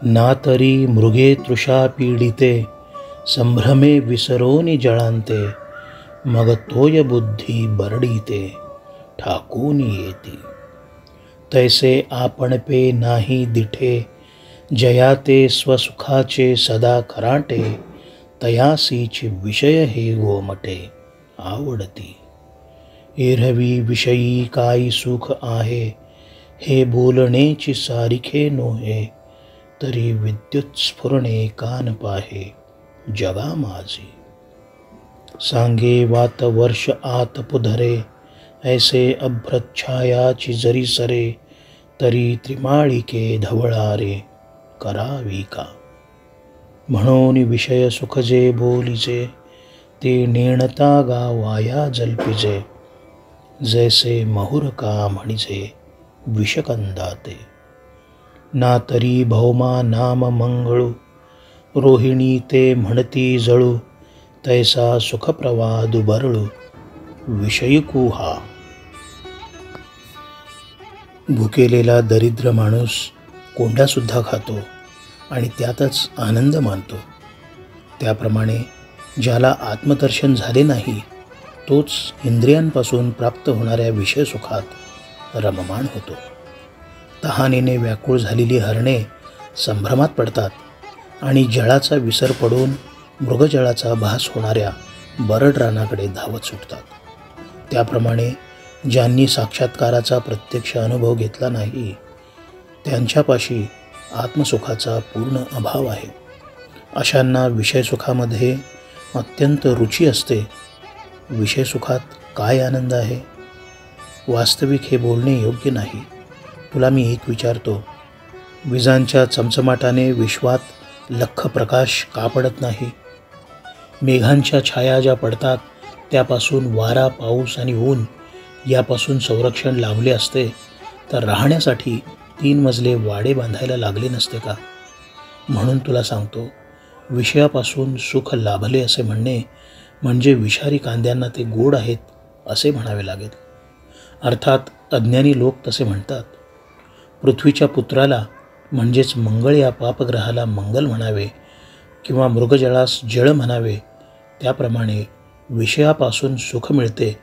ना तरी मृगे तृषा पीडिते, संभ्रमे विसरोनी जळांते, मग तोय बुद्धी बरडीते, ठाकून येती. तैसे आपण पे नाही दिठे, जयाते स्वसुखाचे सदा खराटे, तयासीची विषय हे गोमटे, आवडती. एरहवी विषयी काही सुख आहे, हे बोलणेची सारिखे नोहे, तरी विद्युत स्फुरणे कान पाहे, जगा माझी. सांगे वात वर्ष आत पुधरे, ऐसे अभ्रच्छायाची जरी सरे, तरी त्रिमाळिके धवळारे, करावी का. म्हणून विषय सुख जे बोलिजे, ते नेणता गावाया जल्पिजे, जैसे महुर का म्हणिजे, विषकंदाते. ना तरी भौमा नाम मंगळू, रोहिणी ते म्हणती जळू, तैसा सुखप्रवादु बरळू, विषयिकू हा. भुकेलेला दरिद्र माणूस कोंडासुद्धा खातो आणि त्यातच आनंद मानतो. त्याप्रमाणे ज्याला आत्मदर्शन झाले नाही, तोच इंद्रियांपासून प्राप्त होणाऱ्या विषय सुखात रममाण होतो. तहानेने व्याकुळ झालेली हरणे संभ्रमात पडतात आणि जळाचा विसर पडून मृगजळाचा भास होणाऱ्या बरड रानाकडे धावत सुटतात. त्याप्रमाणे ज्यांनी साक्षात्काराचा प्रत्यक्ष अनुभव घेतला नाही त्यांच्यापाशी आत्मसुखाचा पूर्ण अभाव आहे. अशांना विषयसुखामध्ये अत्यंत रुची असते. विषयसुखात काय आनंद आहे? वास्तविक हे बोलणे योग्य नाही. तुला मी एक विचारतो, विजांच्या चमचमाटाने विश्वात लख्ख प्रकाश का पडत नाही? मेघांच्या छाया ज्या पडतात त्यापासून वारा, पाऊस आणि ऊन यापासून संरक्षण लावले असते तर राहण्यासाठी 3 मजले वाडे बांधायला लागले नसते का? म्हणून तुला सांगतो, विषयापासून सुख लाभले असे म्हणणे म्हणजे विषारी कांद्यांना ते गोड आहेत असे म्हणावे लागेल. अर्थात अज्ञानी लोक तसे म्हणतात. पृथ्वीच्या पुत्राला म्हणजेच मंगळ या पापग्रहाला मंगल म्हणावे किंवा मृगजळास जळ म्हणावे, त्याप्रमाणे विषयापासून सुख मिळते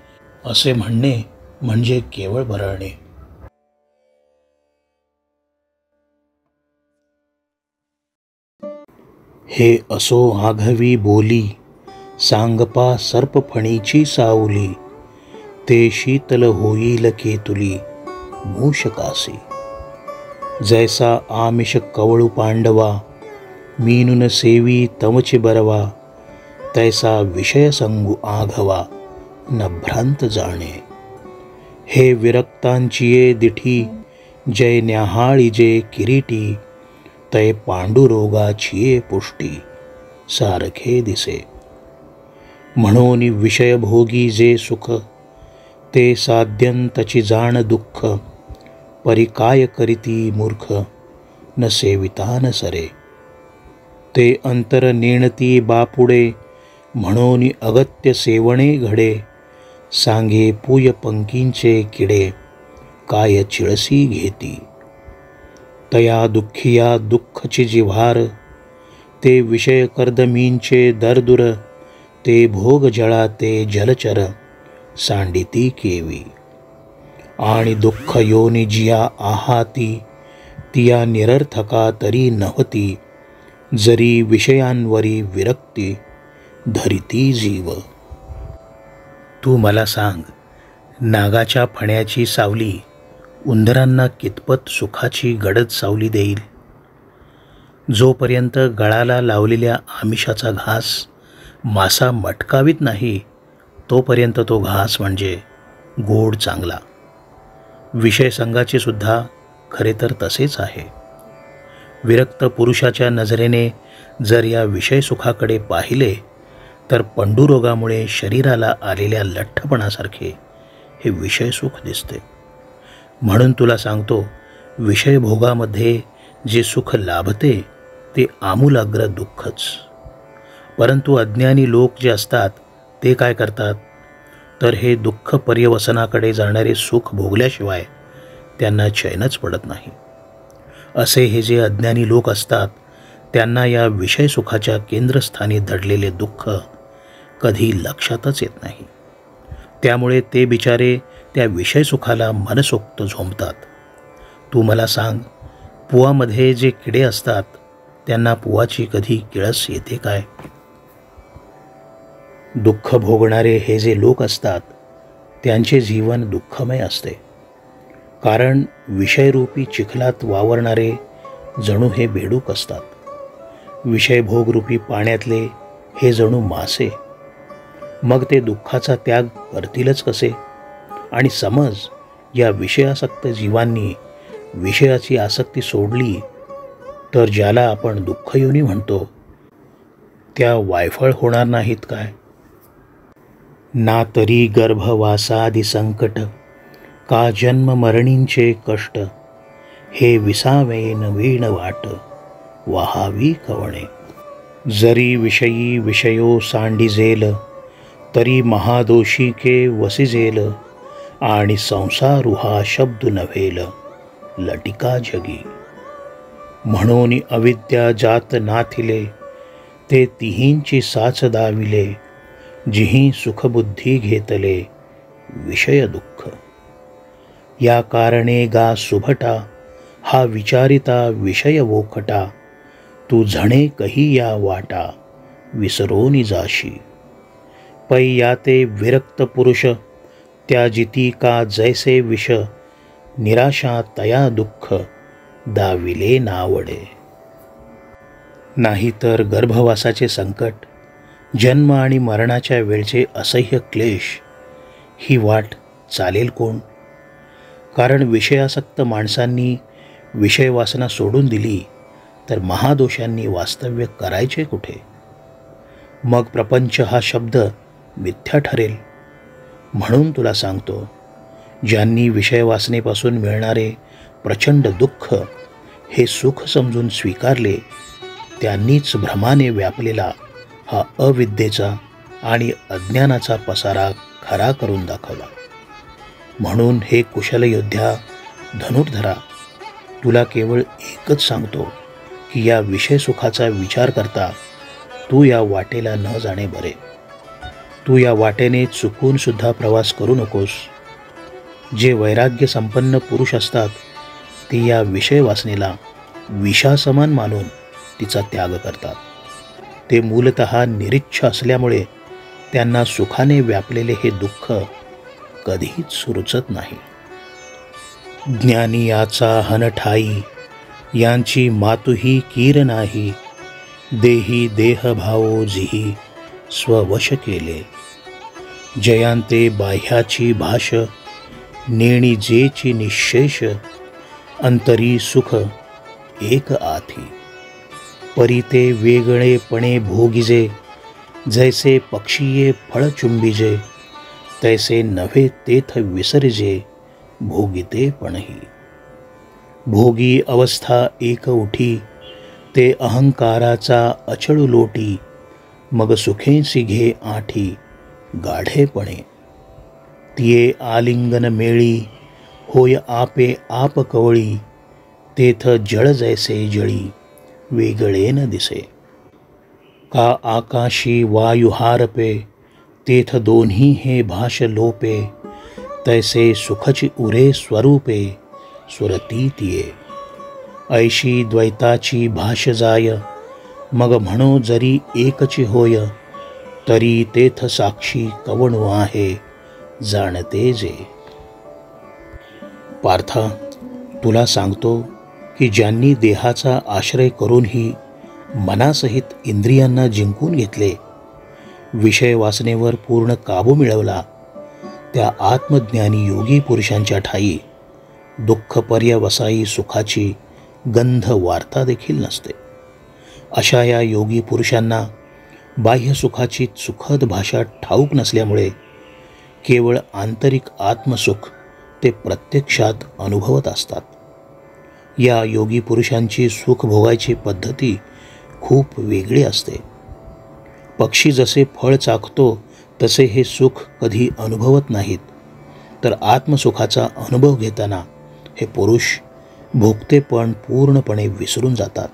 असे म्हणणे म्हणजे केवळ बरळणे. हे असो आघवी बोली, सांगपा सर्पफणीची सावली, ते शीतल होईल केतुली मूषकासी. जैसा आमिष कवळू पांडवा, मीनुन सेवी तमची बरवा, तैसा विषय संगू आघवा न भ्रांत जाणे. हे विरक्तांचिये दिठी, जय न्याहाळी जे किरीटी, तै पांडुरोगाचिये पुष्टी सारखे दिसे. म्हणून विषयभोगी जे सुख, ते साध्यंतची जाण दुःख, परी काय करीती मूर्ख, न सेविता न सरे. ते अंतर नेणती बापुडे, म्हणून अगत्य सेवणे घडे, सांगे पूय पंकींचे किडे, काय चिळसी घेती. तया दुःखिया दुःखची जिव्हार, ते विषय कर्दमींचे दरदुर, ते भोग जळा ते जलचर, सांडिती केवी. आणि दुःख योनी जिया आहाती, तिया निरर्थका तरी नव्हती, जरी विषयांवरी विरक्ती, धरिती जीव. तू मला सांग, नागाच्या फण्याची सावली उंदरांना कितपत सुखाची गडद सावली देईल? जोपर्यंत गळाला लावलेल्या आमिषाचा घास मासा मटकावीत नाही तोपर्यंत तो घास म्हणजे गोड चांगला. विषय संघाचे सुद्धा खरे तर तसेच आहे. विरक्त पुरुषाच्या नजरेने जर या विषय सुखाकडे पाहिले तर पंडुरोगामुळे शरीराला आलेल्या लठ्ठपणासारखे हे विषय सुख दिसते. म्हणून तुला सांगतो, विषयभोगामध्ये जे सुख लाभते ते आमूलाग्र दुःखच. परंतु अज्ञानी लोक जे असतात ते काय करतात तर हे दुःख पर्यवसनाकडे जाणारे सुख भोगल्याशिवाय त्यांना चैनच पडत नाही. असे हे जे अज्ञानी लोक असतात त्यांना या विषय सुखाच्या केंद्रस्थानी दडलेले दुःख कधी लक्षातच येत नाही. त्यामुळे ते बिचारे त्या विषय सुखाला मनसोक्त झोंबतात. तू मला सांग, पुवामध्ये जे किडे असतात त्यांना पुवाची कधी किळस येते काय? दुःख भोगणारे हे जे लोक असतात त्यांचे जीवन दुःखमय असते. कारण विषयरूपी चिखलात वावरणारे जणू हे बेडूक असतात. विषयभोगरूपी पाण्यातले हे जणू मासे. मग ते दुःखाचा त्याग करतीलच कसे? आणि समज या विषयासक्त जीवांनी विषयाची आसक्ती सोडली तर ज्याला आपण दुःखयोनी म्हणतो त्या वायफळ होणार नाहीत काय? ना तरी गर्भवासादि संकट, का जन्म मरणींचे कष्ट, हे विसावे नवीन वाट, वाहावी कवणे. जरी विषयी विषयो सांडिजेल, तरी महादोषी के वसिजेल, आणि संसारुहा शब्द नव्हेल, लटिका जगी. म्हणून अविद्या जात नाथिले, ते तिहींची साच दाविले, जिही सुखबुद्धी घेतले, विषय दुःख. या कारणे गा सुभटा, हा विचारिता विषय वोखटा, तू झणे कही या वाटा, विसरोनी जाशी. पै याते विरक्त पुरुष, त्या जिती का जैसे विष, निराशा तया दुःख, दाविले नावडे. नाहीतर गर्भवासाचे संकट, जन्म आणि मरणाच्या वेळचे असह्य क्लेश, ही वाट चालेल कोण? कारण विषयासक्त माणसांनी विषयवासना सोडून दिली तर महादोषांनी वास्तव्य करायचे कुठे? मग प्रपंच हा शब्द मिथ्या ठरेल. म्हणून तुला सांगतो, ज्यांनी विषयवासनेपासून मिळणारे प्रचंड दुःख हे सुख समजून स्वीकारले, त्यांनीच भ्रमाने व्यापलेला हा अविद्येचा आणि अज्ञानाचा पसारा खरा करून दाखवला. म्हणून हे कुशल योद्ध्या धनुर्धरा, तुला केवळ एकच सांगतो की या विषय सुखाचा विचार करता तू या वाटेला न जाणे बरे. तू या वाटेने चुकून सुद्धा प्रवास करू नकोस. जे वैराग्य संपन्न पुरुष असतात ते या विषय वासनेला विषासमान मानून तिचा त्याग करतात. ते मूलतः निरीच्छ असल्यामुळे त्यांना सुखाने व्यापलेले हे दुःख कधीच रुचत नाही. ज्ञानी याचा हन ठाई, यांची मातुही कीर नाही, देही देह भावो जिही, स्ववश केले. जयांते बाह्याची भाष, नेणी जेची निशेष, अंतरी सुख एक आथी. परी ते वेगळेपणे भोगिजे, जैसे पक्षीये फळ चुंबिजे, तैसे नव्हे तेथ विसर्जे, भोगिते पणही. भोगी अवस्था एक उठी, ते अहंकाराचा अचळू लोटी, मग सुखेंसी घे आठी, गाढेपणे. तिये आलिंगन मेळी, होय आपे आप कवळी, तेथ जळ जैसे जळी, वेगळे न दिसे. का आकाशी वायू हारपे, तेथ दोन्ही हे भाष लोपे, तैसे सुखची उरे स्वरूपे, सुरती तिये. ऐशी द्वैताची भाष जाय, मग म्हणो जरी एकची होय, तरी तेथ साक्षी कवणू आहे, जाणते जे. पार्था, तुला सांगतो की ज्यांनी देहाचा आश्रय करूनही मनासहित इंद्रियांना जिंकून घेतले, विषय वासनेवर पूर्ण काबू मिळवला, त्या आत्मज्ञानी योगी पुरुषांच्या ठायी दुःख पर्यवसायी सुखाची गंध वार्ता देखील नसते. अशा या योगी पुरुषांना बाह्य सुखाची सुखद भाषा ठाऊक नसल्यामुळे केवळ आंतरिक आत्मसुख ते प्रत्यक्षात अनुभवत असतात. या योगी पुरुषांची सुख भोगायची पद्धती खूप वेगळी असते. पक्षी जसे फळ चाखतो तसे हे सुख कधी अनुभवत नाहीत, तर आत्मसुखाचा अनुभव घेताना हे पुरुष भोगतेपण पूर्णपणे विसरून जातात.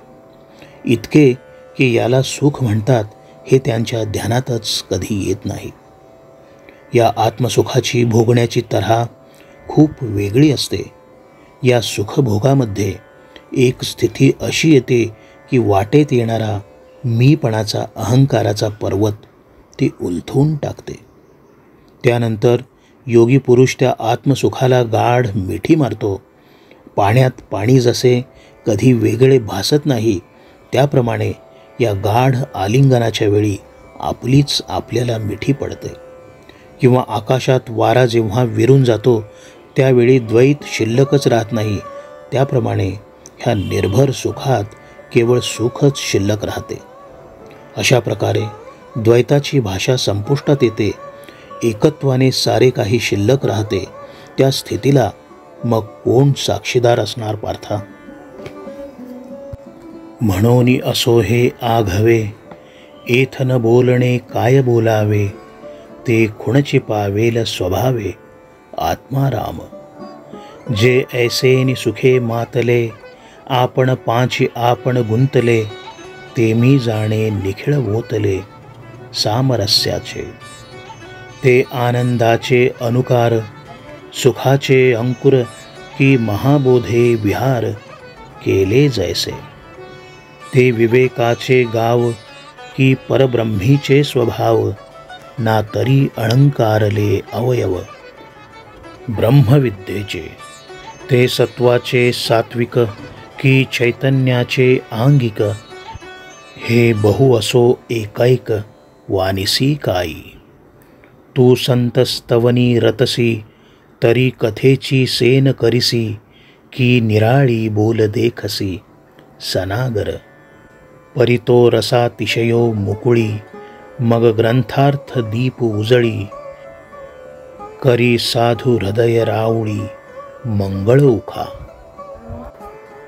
इतके की याला सुख म्हणतात हे त्यांच्या ध्यानातच कधी येत नाही. या आत्मसुखाची भोगण्याची तऱ्हा खूप वेगळी असते. या सुखभोगामध्ये एक स्थिती अशी येते की वाटेत येणारा मीपणाचा अहंकाराचा पर्वत ती उलथून टाकते. त्यानंतर योगी पुरुष त्या आत्मसुखाला गाढ मिठी मारतो. पाण्यात पाणी जसे कधी वेगळे भासत नाही, त्याप्रमाणे या गाढ आलिंगनाच्या वेळी आपलीच आपल्याला मिठी पडते. किंवा आकाशात वारा जेव्हा विरून जातो त्यावेळी द्वैत शिल्लकच राहत नाही, त्याप्रमाणे ह्या निर्भर सुखात केवळ सुखच शिल्लक राहते. अशा प्रकारे द्वैताची भाषा संपुष्टात येते, एकत्वाने सारे काही शिल्लक राहते. त्या स्थितीला मग कोण साक्षीदार असणार पार्था? म्हणून असो हे आघवे, एथ न बोलणे काय बोलावे, ते खुणची पावेल स्वभावे, आत्मा राम. जे ऐसेनी सुखे मातले, आपण पाची आपण गुंतले, ते मी जाणे निखिळ वोतले, सामरस्याचे. ते आनंदाचे अनुकार, सुखाचे अंकुर, की महाबोधे विहार, केले जैसे. ते विवेकाचे गाव की परब्रह्मीचे स्वभाव, ना तरी अलंकारले अवयव. ब्रह्मविद्येचे ते सत्वाचे सात्विक की चैतन्याचे आंगिक. हे बहु असो एकैक वानिसी काई. तू संतस्तवनी रतसी, तरी कथेची सेन करिसी. की निराळी बोल देखसी सनागर. परितो रसातिशयो मुकुळी, मग ग्रंथार्थ दीप उजळी. करी साधू हृदय राऊळी, मंगळ उखा.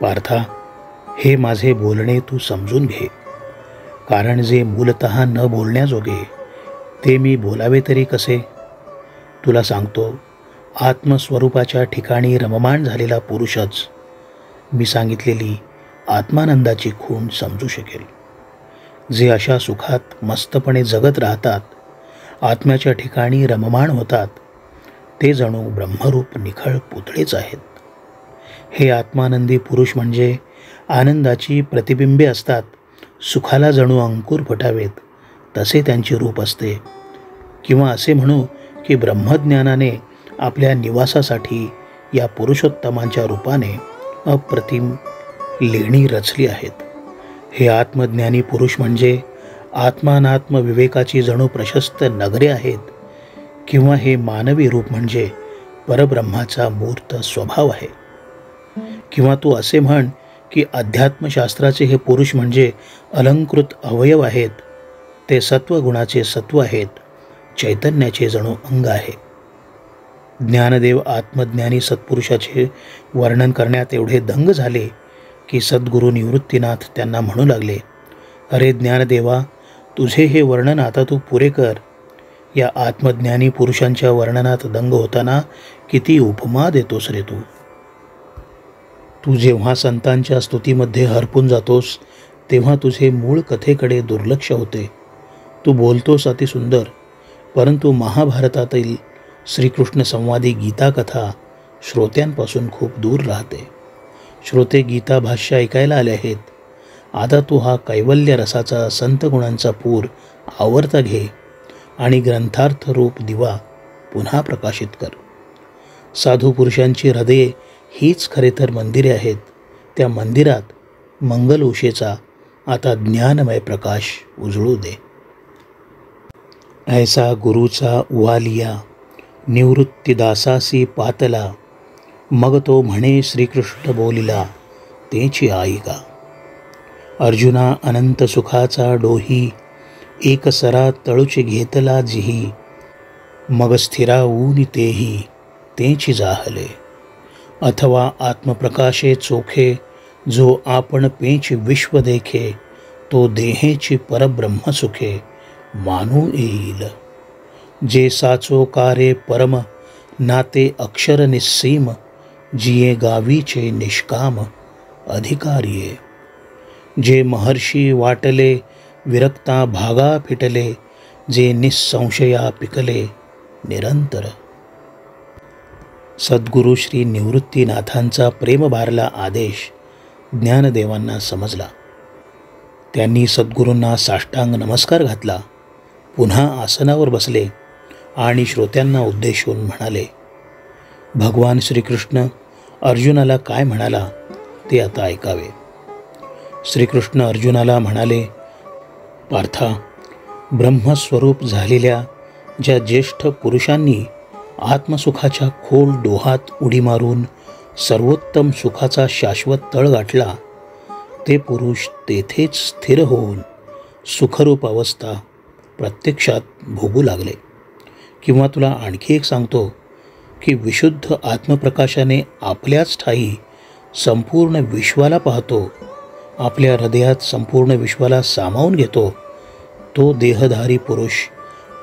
पार्था, हे माझे बोलणे तू समजून घे, कारण जे मूलतः न बोलण्याजोगे ते मी बोलावे तरी कसे. तुला सांगतो, आत्मस्वरूपाच्या ठिकाणी रममाण झालेला पुरुषच मी सांगितलेली आत्मानंदाची खूण समजू शकेल. जे अशा सुखात मस्तपणे जगत राहतात, आत्म्याच्या ठिकाणी रममाण होतात, ते जणू ब्रह्मरूप निखळ पुतळेच आहेत. हे आत्मानंदी पुरुष म्हणजे आनंदाची प्रतिबिंबे असतात. सुखाला जणू अंकुर फुटावेत तसे त्यांचे रूप असते. किंवा असे म्हणू की ब्रह्मज्ञानाने आपल्या निवासासाठी या पुरुषोत्तमांच्या रूपाने अप्रतिम लेणी रचली आहेत. हे आत्मज्ञानी पुरुष म्हणजे आत्मानात्म विवेकाची जणू प्रशस्त नगरे आहेत. किंवा हे मानवी रूप म्हणजे परब्रह्माचा मूर्त स्वभाव आहे. किंवा तू असे म्हण की अध्यात्मशास्त्राचे हे पुरुष म्हणजे अलंकृत अवयव आहेत. ते सत्वगुणाचे सत्व आहेत, चैतन्याचे जणू अंग आहे. ज्ञानदेव आत्मज्ञानी सत्पुरुषाचे वर्णन करण्यात एवढे दंग झाले की सद्गुरू निवृत्तीनाथ त्यांना म्हणू लागले, अरे ज्ञानदेवा, तुझे हे वर्णन आता तू पुरे कर. या आत्मज्ञानी पुरुषांच्या वर्णनात दंग होताना किती उपमा देतोस रे तू. तू जेव्हा संतांच्या स्तुतीमध्ये हरपून जातोस तेव्हा तुझे मूळ कथेकडे दुर्लक्ष होते. तू बोलतोस अतिसुंदर, परंतु महाभारतातील श्रीकृष्ण संवादी गीता कथा श्रोत्यांपासून खूप दूर राहते. श्रोते गीता भाष्य ऐकायला आले आहेत. आता तू हा कैवल्य रसाचा संत गुणांचा पूर आवर्ता घे आणि ग्रंथार्थ रूप दिवा पुन्हा प्रकाशित कर. साधू पुरुषांची हृदये हीच खरे तर मंदिरे आहेत. त्या मंदिरात मंगल उशेचा आता ज्ञानमय प्रकाश उजळू दे. ऐसा गुरुचा उवालिया, निवृत्तीदासासी पातला. मग तो म्हणे श्रीकृष्ण बोलिला, तेची आईगा. अर्जुना अनंत सुखाचा डोही, एक सरा तळुची घेतला जिही. मग स्थिरावून तेही तेची जाहले. अथवा आत्मप्रकाशे चोखे, जो आपण पेच विश्व देखे. तो देहेची परब्रह्म सुखे मानू येईल. जे साचो कारे परम, नाते अक्षर निस्सीम. जिये गावीचे निष्काम, अधिकारिये. जे महर्षी वाटले, विरक्ता भागा फिटले. जे निस्संशया पिकले निरंतर. सद्गुरू श्री निवृत्तीनाथांचा प्रेमभारला आदेश ज्ञानदेवांना समजला. त्यांनी सद्गुरूंना साष्टांग नमस्कार घातला. पुन्हा आसनावर बसले आणि श्रोत्यांना उद्देशून म्हणाले, भगवान श्रीकृष्ण अर्जुनाला काय म्हणाला ते आता ऐकावे. श्रीकृष्ण अर्जुनाला म्हणाले, पार्था, ब्रह्मस्वरूप झालेल्या ज्या ज्येष्ठ पुरुषांनी आत्मसुखाच्या खोल डोहात उडी मारून सर्वोत्तम सुखाचा शाश्वत तळ गाठला, ते पुरुष तेथेच स्थिर होऊन सुखरूप अवस्था प्रत्यक्षात भोगू लागले. किंवा तुला आणखी एक सांगतो की विशुद्ध आत्मप्रकाशाने आपल्याच ठायी संपूर्ण विश्वाला पाहतो, आपल्या हृदयात संपूर्ण विश्वाला सामावून घेतो. तो देहधारी पुरुष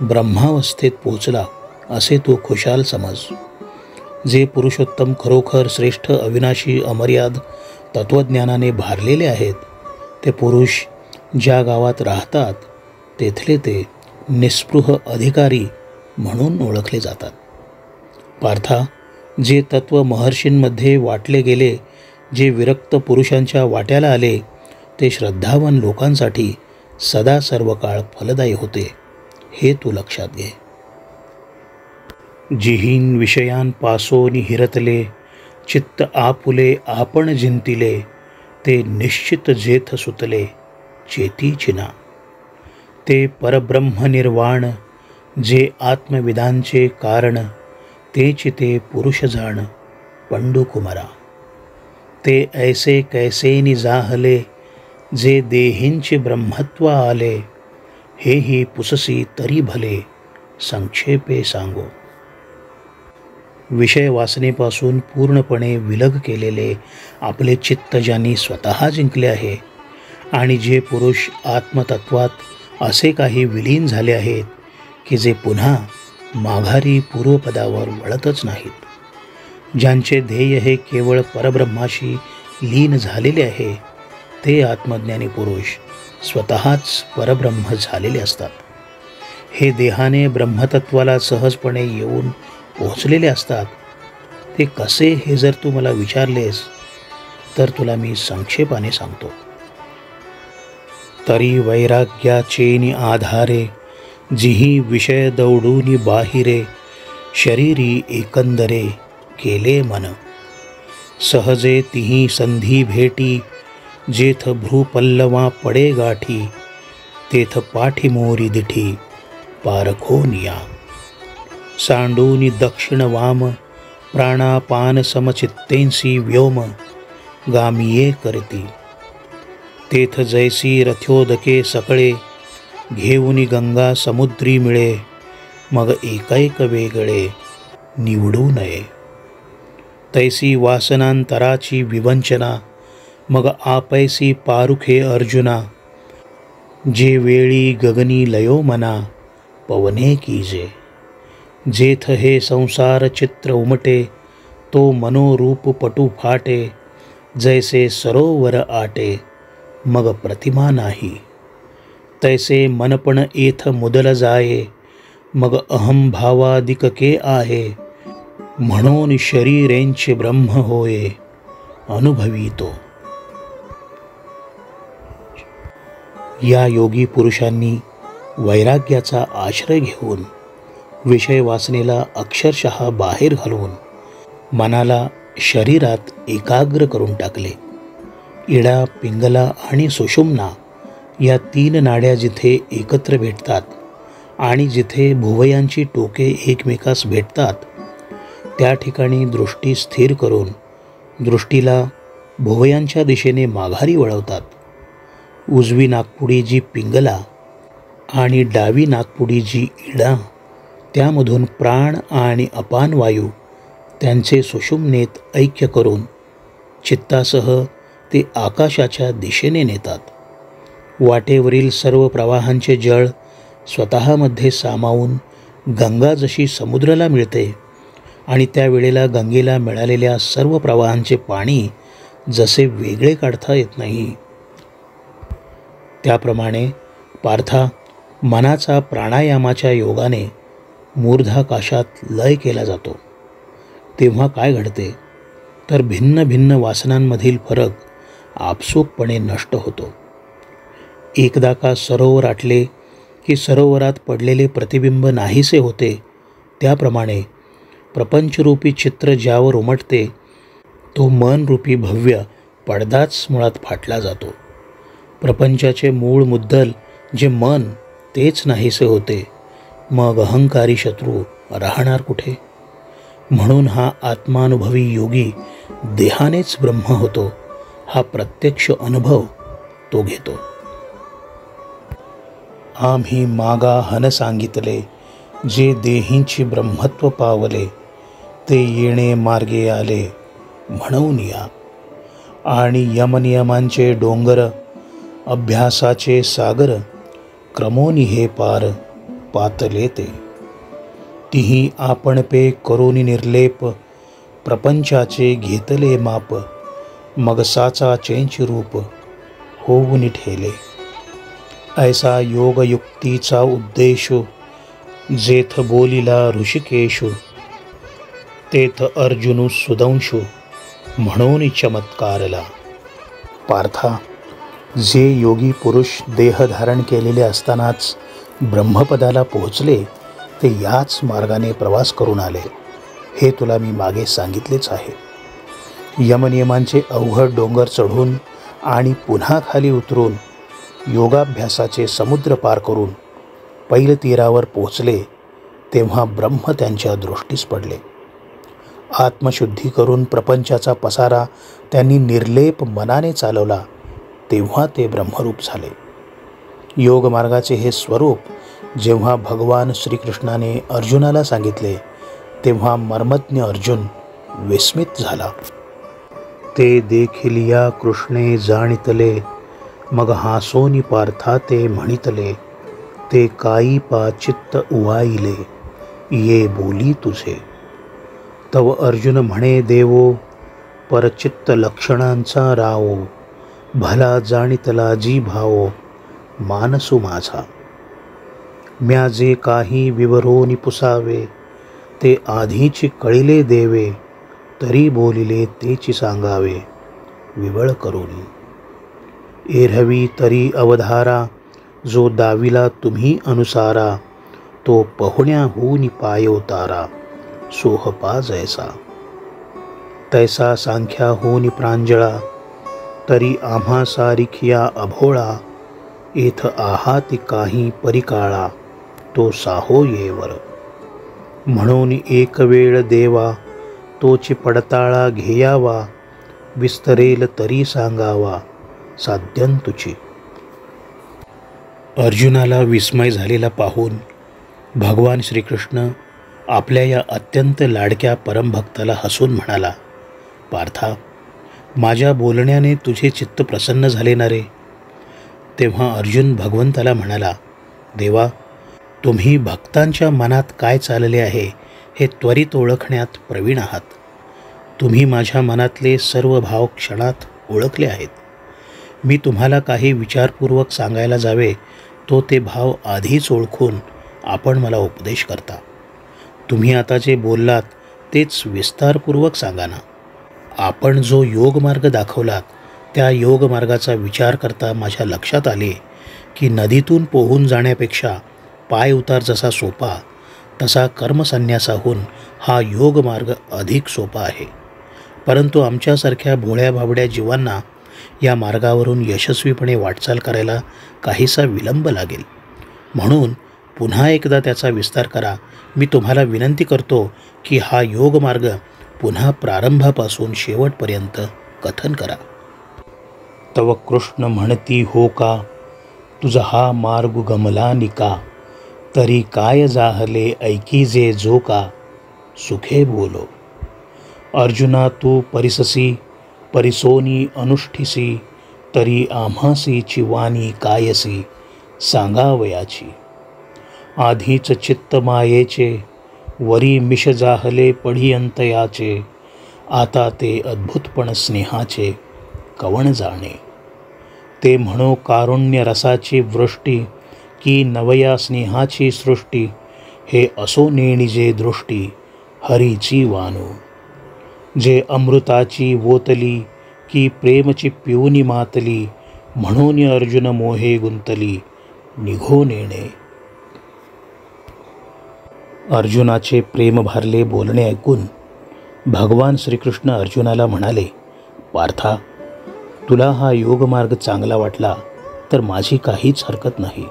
ब्रह्मावस्थेत पोचला असे तू खुशाल समज. जे पुरुषोत्तम खरोखर श्रेष्ठ अविनाशी अमर्याद तत्त्वज्ञानाने भारलेले आहेत, ते पुरुष ज्या गावात राहतात तेथले ते निस्पृह अधिकारी म्हणून ओळखले जातात. पार्था, जे तत्त्व महर्षींमध्ये वाटले गेले, जे विरक्त पुरुषांच्या वाट्याला आले ते श्रद्धावान लोकांसाठी सदा सर्व काळ फलदायी होते, हे तू लक्षात घे. जिहीन विषयांपासोनी हिरतले, चित्त आपुले आपण जिंतिले, ते निश्चित जेथ सुतले चेती चिना. ते परब्रह्म निर्वाण, जे आत्मविदांचे कारण, तेच ते पुरुष जाण पंडुकुमारा. ते ऐसे कैसेनी जाहले, जे देहींचे ब्रह्मत्व आले, हेही पुससी तरी भले संक्षेपे सांगो. विषय वासनेपासून पूर्णपणे विलग केलेले आपले चित्त ज्यांनी स्वतः जिंकले आहे आणि जे पुरुष आत्मतत्वात असे काही विलीन झाले आहेत की जे पुन्हा माघारी पूर्वपदावर वळतच नाहीत, ज्यांचे ध्येय हे केवळ परब्रह्माशी लीन झालेले आहे, ते आत्मज्ञानी पुरुष स्वतःच परब्रह्म झालेले असतात. हे देहाने ब्रह्मतत्वाला सहजपणे येऊन पोहोचलेले असतात. ते कसे हे जर तू मला विचारलेस तर तुला मी संक्षेपाने सांगतो. तरी वैराग्याचेनी आधारे, जिही विषय दौडूनी बाहिरे, शरीरी एकंदरे केले मन. सहजे तिही संधी भेटी, जेथ भ्रूपल्लवा पडे गाठी, तेथ पाठीमोरी दिठी पारखोनिया. सांडूनी दक्षिण वाम, प्राणापान समचित्तेंसी व्योम, गामिये करती. तेथ जैसी रथोदके सकळे, घेऊनी गंगा समुद्री मिळे, मग एकैक वेगळे निवडू नये. तैसी वासनांतराची विवंचना, मग आपैसी पारुखे अर्जुना. जे वेळी गगनी लयो मना, पवने कीजे. जेथ हे संसार चित्र उमटे, तो मनोरूप पटू फाटे. जैसे सरोवर आटे, मग प्रतिमा नाही. तैसे मनपण एथ मुदल जाये, मग अहंभावादिक के आहे. म्हणून शरीरेंचे ब्रह्म होये, अनुभवितो. या योगी पुरुषांनी वैराग्याचा आश्रय घेऊन विषय वासनेला अक्षरशः बाहेर घालवून मनाला शरीरात एकाग्र करून टाकले. इडा, पिंगला आणि सुषुम्ना या 3 नाड्या जिथे एकत्र भेटतात आणि जिथे भुवयांची टोके एकमेकास भेटतात, त्या ठिकाणी दृष्टी स्थिर करून दृष्टीला भुवयांच्या दिशेने माघारी वळवतात. उजवी नाकपुडी जी पिंगला आणि डावी नाकपुडी जी इडा, त्यामधून प्राण आणि अपान वायू त्यांचे सुषुम्नेत ऐक्य करून चित्तासह ते आकाशाच्या दिशेने नेतात. वाटेवरील सर्व प्रवाहांचे जळ स्वतःमध्ये सामावून गंगा जशी समुद्राला मिळते आणि त्यावेळेला गंगेला मिळालेल्या सर्व प्रवाहांचे पाणी जसे वेगळे काढता येत नाही, त्याप्रमाणे पार्था, मनाचा प्राणायामाच्या योगाने मूर्धाकाशात लय केला जातो. तेव्हा काय घडते तर भिन्न भिन्न वासनांमधील फरक आपसूकपणे नष्ट होतो. एकदा का सरोवर आटले की सरोवरात पडलेले प्रतिबिंब नाहीसे होते, त्याप्रमाणे प्रपंचरूपी चित्र ज्यावर उमटते तो मनरूपी भव्य पडदाच मुळात फाटला जातो. प्रपंचाचे मूळ मुद्दल जे मन तेच नाहीसे होते, मग अहंकारी शत्रू राहणार कुठे? म्हणून हा आत्मानुभवी योगी देहानेच ब्रह्म होतो, हा प्रत्यक्ष अनुभव तो घेतो. आम्ही मागा हन सांगितले, जे देहींची ब्रह्मत्व पावले, ते येणे मार्गे आले म्हणून या. आणि यमनियमांचे डोंगर, अभ्यासाचे सागर, क्रमोनी हे पार पातले ते. तिही आपण पे करोनी निर्लेप, प्रपंचाचे घेतले माप, मग साचा चेंच रूप होऊन ठेले. ऐसा योगयुक्तीचा उद्देश, जेथ बोलिला ऋषिकेशु, तेथ अर्जुनु सुदंशु म्हणून चमत्कारला. पार्था, जे योगी पुरुष देह धारण केलेले असतानाच ब्रह्मपदाला पोहोचले ते याच मार्गाने प्रवास करून आले, हे तुला मी मागे सांगितलेच आहे. यमनियमांचे अवघड डोंगर चढून आणि पुन्हा खाली उतरून योगाभ्यासाचे समुद्र पार करून पैल तीरावर पोहोचले तेव्हा ब्रह्म त्यांच्या दृष्टीस पडले. आत्मशुद्धी करून प्रपंचाचा पसारा त्यांनी निर्लेप मनाने चालवला तेव्हा ते ब्रह्मरूप झाले. योगमार्गाचे हे स्वरूप जेव्हा भगवान श्रीकृष्णाने अर्जुनाला सांगितले तेव्हा मर्मज्ञ अर्जुन विस्मित झाला. ते देखील या कृष्णे जाणितले, मग हासोनी पार्था ते म्हणितले, ते काई पा चित्त उवाईले, ये बोली तुझे. तव अर्जुन म्हणे देवो, परचित्त लक्षणांचा रावो, भला जाणितला जी भावो, मानसू माझा. म्या जे काही विवरोनी पुसावे, ते आधीची कळिले देवे, तरी बोलिले तेची सांगावे, विवळ करून. एरहवी तरी अवधारा, जो दाविला तुम्ही अनुसारा, तो पहुण्याहूनी पायवतारा, सोहपा जैसा. तैसा सांख्याहूनी प्रांजळा, तरी आम्हा सारिखिया अभोळा, एथ आहाती काही परिकाळा, तो साहो येवर. म्हणून एक वेळ देवा, तोची पडताळा घेयावा, विस्तरेल तरी सांगावा, साध्यंतुची. अर्जुनाला विस्मय झालेला पाहून भगवान श्रीकृष्ण आपल्या या अत्यंत लाडक्या परमभक्ताला हसून म्हणाला, पार्था, माझ्या बोलण्याने तुझे चित्त प्रसन्न झाले ना रे? तेव्हा अर्जुन भगवंताला म्हणाला, देवा, तुम्ही भक्तांच्या मनात काय चालले आहे हे त्वरित ओळखण्यात प्रवीण आहात. तुम्ही माझ्या मनातले सर्व भाव क्षणात ओळखले आहेत. मी तुम्हाला काही विचारपूर्वक सांगायला जावे तो ते भाव आधीच ओळखून आपण मला उपदेश करता. तुम्ही आता जे बोललात तेच विस्तारपूर्वक सांगा ना. आपण जो योगमार्ग दाखवलात त्या योगमार्गाचा विचार करता माझ्या लक्षात आले की नदीतून पोहून जाण्यापेक्षा पाय उतार जसा सोपा तसा कर्मसन्यासाहून हा योगमार्ग अधिक सोपा आहे. परंतु आमच्यासारख्या भोळ्या भाबड्या जीवांना या मार्गावरून यशस्वीपणे वाटचाल करायला काहीसा विलंब लागेल. म्हणून पुन्हा एकदा त्याचा विस्तार करा. मी तुम्हाला विनंती करतो की हा योगमार्ग पुन्हा प्रारंभापासून शेवटपर्यंत कथन करा. तव कृष्ण म्हणती हो का, तुझा हा मार्ग गमला निका, तरी काय जाहले ऐकी जे जो का, सुखे बोलो. अर्जुना तू परिससी, परिसोनी अनुष्ठिसी, तरी आम्हासीची वाणी कायसी, सांगावयाची. आधीच चित्त मायेचे, वरी मिश जाहले पढियंतयाचे, आता ते अद्भुतपण स्नेहाचे, कवण जाणे. ते म्हणो कारुण्य रसाची वृष्टी, की नवया स्नेहाची सृष्टी, हे असो नेणिजे दृष्टी, हरीची वानू. जे अमृताची वोतली, की प्रेमची पिऊनी मातली, म्हणून अर्जुन मोहे गुंतली, निघो नेणे. अर्जुनाचे प्रेम भारले बोलणे ऐकून भगवान श्रीकृष्ण अर्जुनाला म्हणाले, पार्था, तुला हा योगमार्ग चांगला वाटला तर माझी काहीच हरकत नाही.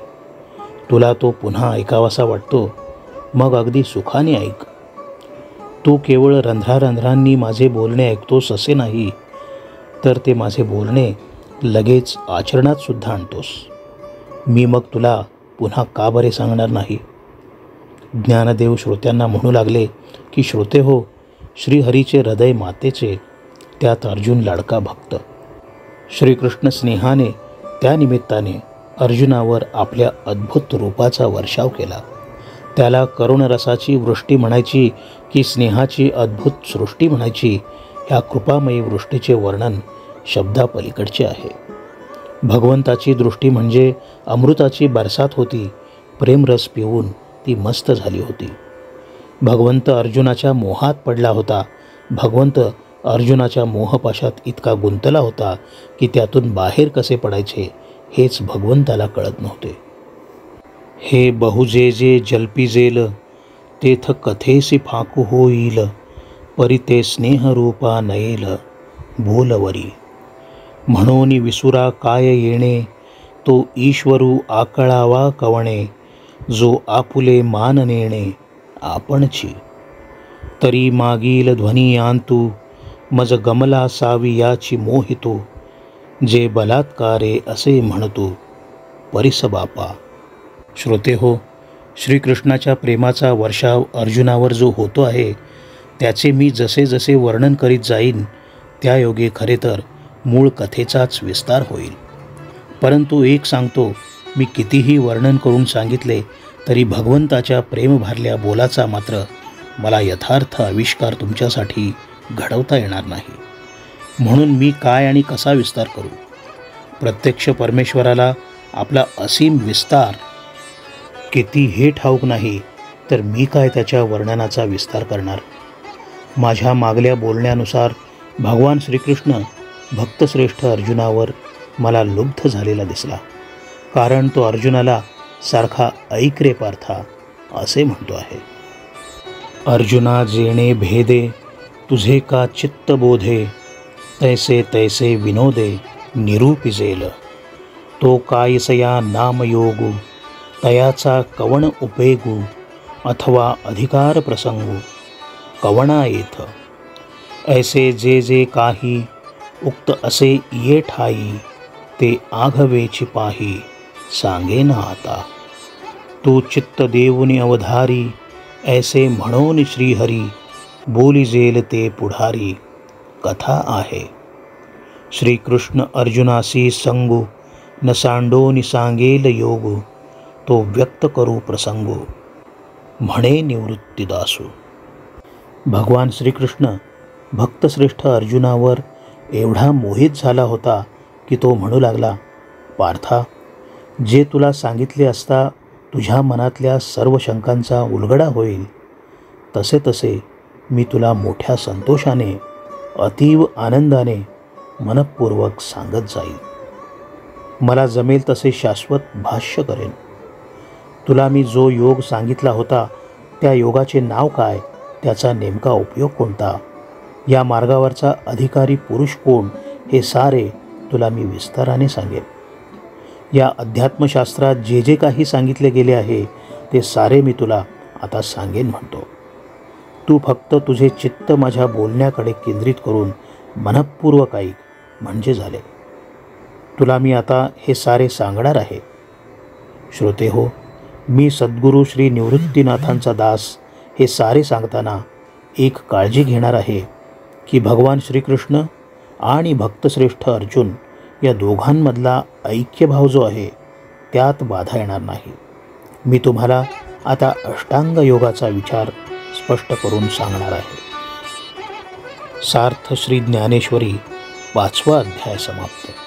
तुला तो पुन्हा ऐकावासा वाटतो मग अगदी सुखाने ऐक. तू केवळ रंध्रारंध्रांनी माझे बोलणे ऐकतोस असे नाही, तर ते माझे बोलणे लगेच आचरणात सुद्धा आणतोस. मी मग तुला पुन्हा का बरे सांगणार नाही? ज्ञानदेव श्रोत्यांना म्हणू लागले की श्रोते हो, श्रीहरीचे हृदय मातेचे, त्यात अर्जुन लाडका भक्त. श्रीकृष्ण स्नेहाने त्या निमित्ताने अर्जुनावर आपल्या अद्भुत रूपाचा वर्षाव केला. त्याला करुणरसाची वृष्टी म्हणायची की स्नेहाची अद्भुत सृष्टी म्हणायची, ह्या कृपामयी वृष्टीचे वर्णन शब्दापलीकडचे आहे. भगवंताची दृष्टी म्हणजे अमृताची बरसात होती. प्रेमरस पिऊन ती मस्त झाली होती. भगवंत अर्जुनाच्या मोहात पडला होता. भगवंत अर्जुनाच्या मोहपाशात इतका गुंतला होता की त्यातून बाहेर कसे पडायचे हेच भगवंताला कळत नव्हते. हे बहुजे जे जल्पिजेल तेथ कथेसी फाकू होईल, परी ते स्नेहरूपा नयेल बोलवरी. म्हणून विसुरा काय येणे, तो ईश्वरू आकळावा कवणे, जो आपुले मान नेणे आपणची. तरी मागील ध्वनी आणतू, मज गमला सावी याची मोहितो, जे बलात्कारे असे म्हणतो परिस बापा. श्रोते हो, श्रीकृष्णाच्या प्रेमाचा वर्षाव अर्जुनावर जो होतो आहे त्याचे मी जसे जसे वर्णन करीत जाईन त्या योगे खरे तर मूळ कथेचाच विस्तार होईल. परंतु एक सांगतो, मी कितीही वर्णन करून सांगितले तरी भगवंताच्या प्रेम भरल्या बोलाचा मात्र मला यथार्थ आविष्कार तुमच्यासाठी घडवता येणार नाही. म्हणून मी काय आणि कसा विस्तार करू? प्रत्यक्ष परमेश्वराला आपला असीम विस्तार किती हे ठाऊक नाही, तर मी काय त्याच्या वर्णनाचा विस्तार करणार? माझ्या मागल्या बोलण्यानुसार भगवान श्रीकृष्ण भक्तश्रेष्ठ अर्जुनावर मला लुब्ध झालेला दिसला, कारण तो अर्जुनाला सारखा ऐक रे पार्था असे म्हणतो आहे. अर्जुना जेणे भेदे तुझे का चित्त बोधे, तैसे तैसे विनोदे निरूपिजेल. तो कायसया नामयोगू, तयाचा कवण उपेगू, अथवा अधिकार प्रसंगू कवणा येथ. ऐसे जे जे काही उक्त असे ये ठाई, ते आघवेची पाही सांगेन आता. तू चित्त देऊनी अवधारी, ऐसे म्हणून श्रीहरी, बोलिजेल ते पुढारी कथा आहे. श्रीकृष्ण अर्जुनासी संगू, न सांडोनी सांगेल योगू, तो व्यक्त करू प्रसंगू म्हणे निवृत्तीदासू. भगवान श्रीकृष्ण भक्तश्रेष्ठ अर्जुनावर एवढा मोहित झाला होता की तो म्हणू लागला, पार्था, जे तुला सांगितले असता तुझ्या मनातल्या सर्व शंकांचा उलगडा होईल, तसे तसे मी तुला मोठ्या संतोषाने अतीव आनंदाने मनपूर्वक सांगत जाईल. मला जमेल तसे शाश्वत भाष्य करेन. तुला मी जो योग सांगितला होता त्या योगाचे नाव काय, त्याचा नेमका उपयोग कोणता, या मार्गावरचा अधिकारी पुरुष कोण, हे सारे तुला मी विस्ताराने सांगेन. या अध्यात्मशास्त्रात जे जे काही सांगितले गेले आहे ते सारे मी तुला आता सांगेन म्हणतो. तू फक्त तुझे चित्त माझ्या बोलण्याकडे केंद्रित करून मनपूर्वक ऐक म्हणजे झाले. तुला मी आता हे सारे सांगणार आहे. श्रोते हो, मी सद्गुरू श्री निवृत्तीनाथांचा दास हे सारे सांगताना एक काळजी घेणार आहे की भगवान श्रीकृष्ण आणि भक्तश्रेष्ठ अर्जुन या दोघांमधला ऐक्यभाव जो आहे त्यात बाधा येणार नाही. मी तुम्हाला आता अष्टांग योगाचा विचार स्पष्ट करून सांगणार आहे. सार्थ श्री ज्ञानेश्वरी 5वा अध्याय समाप्त.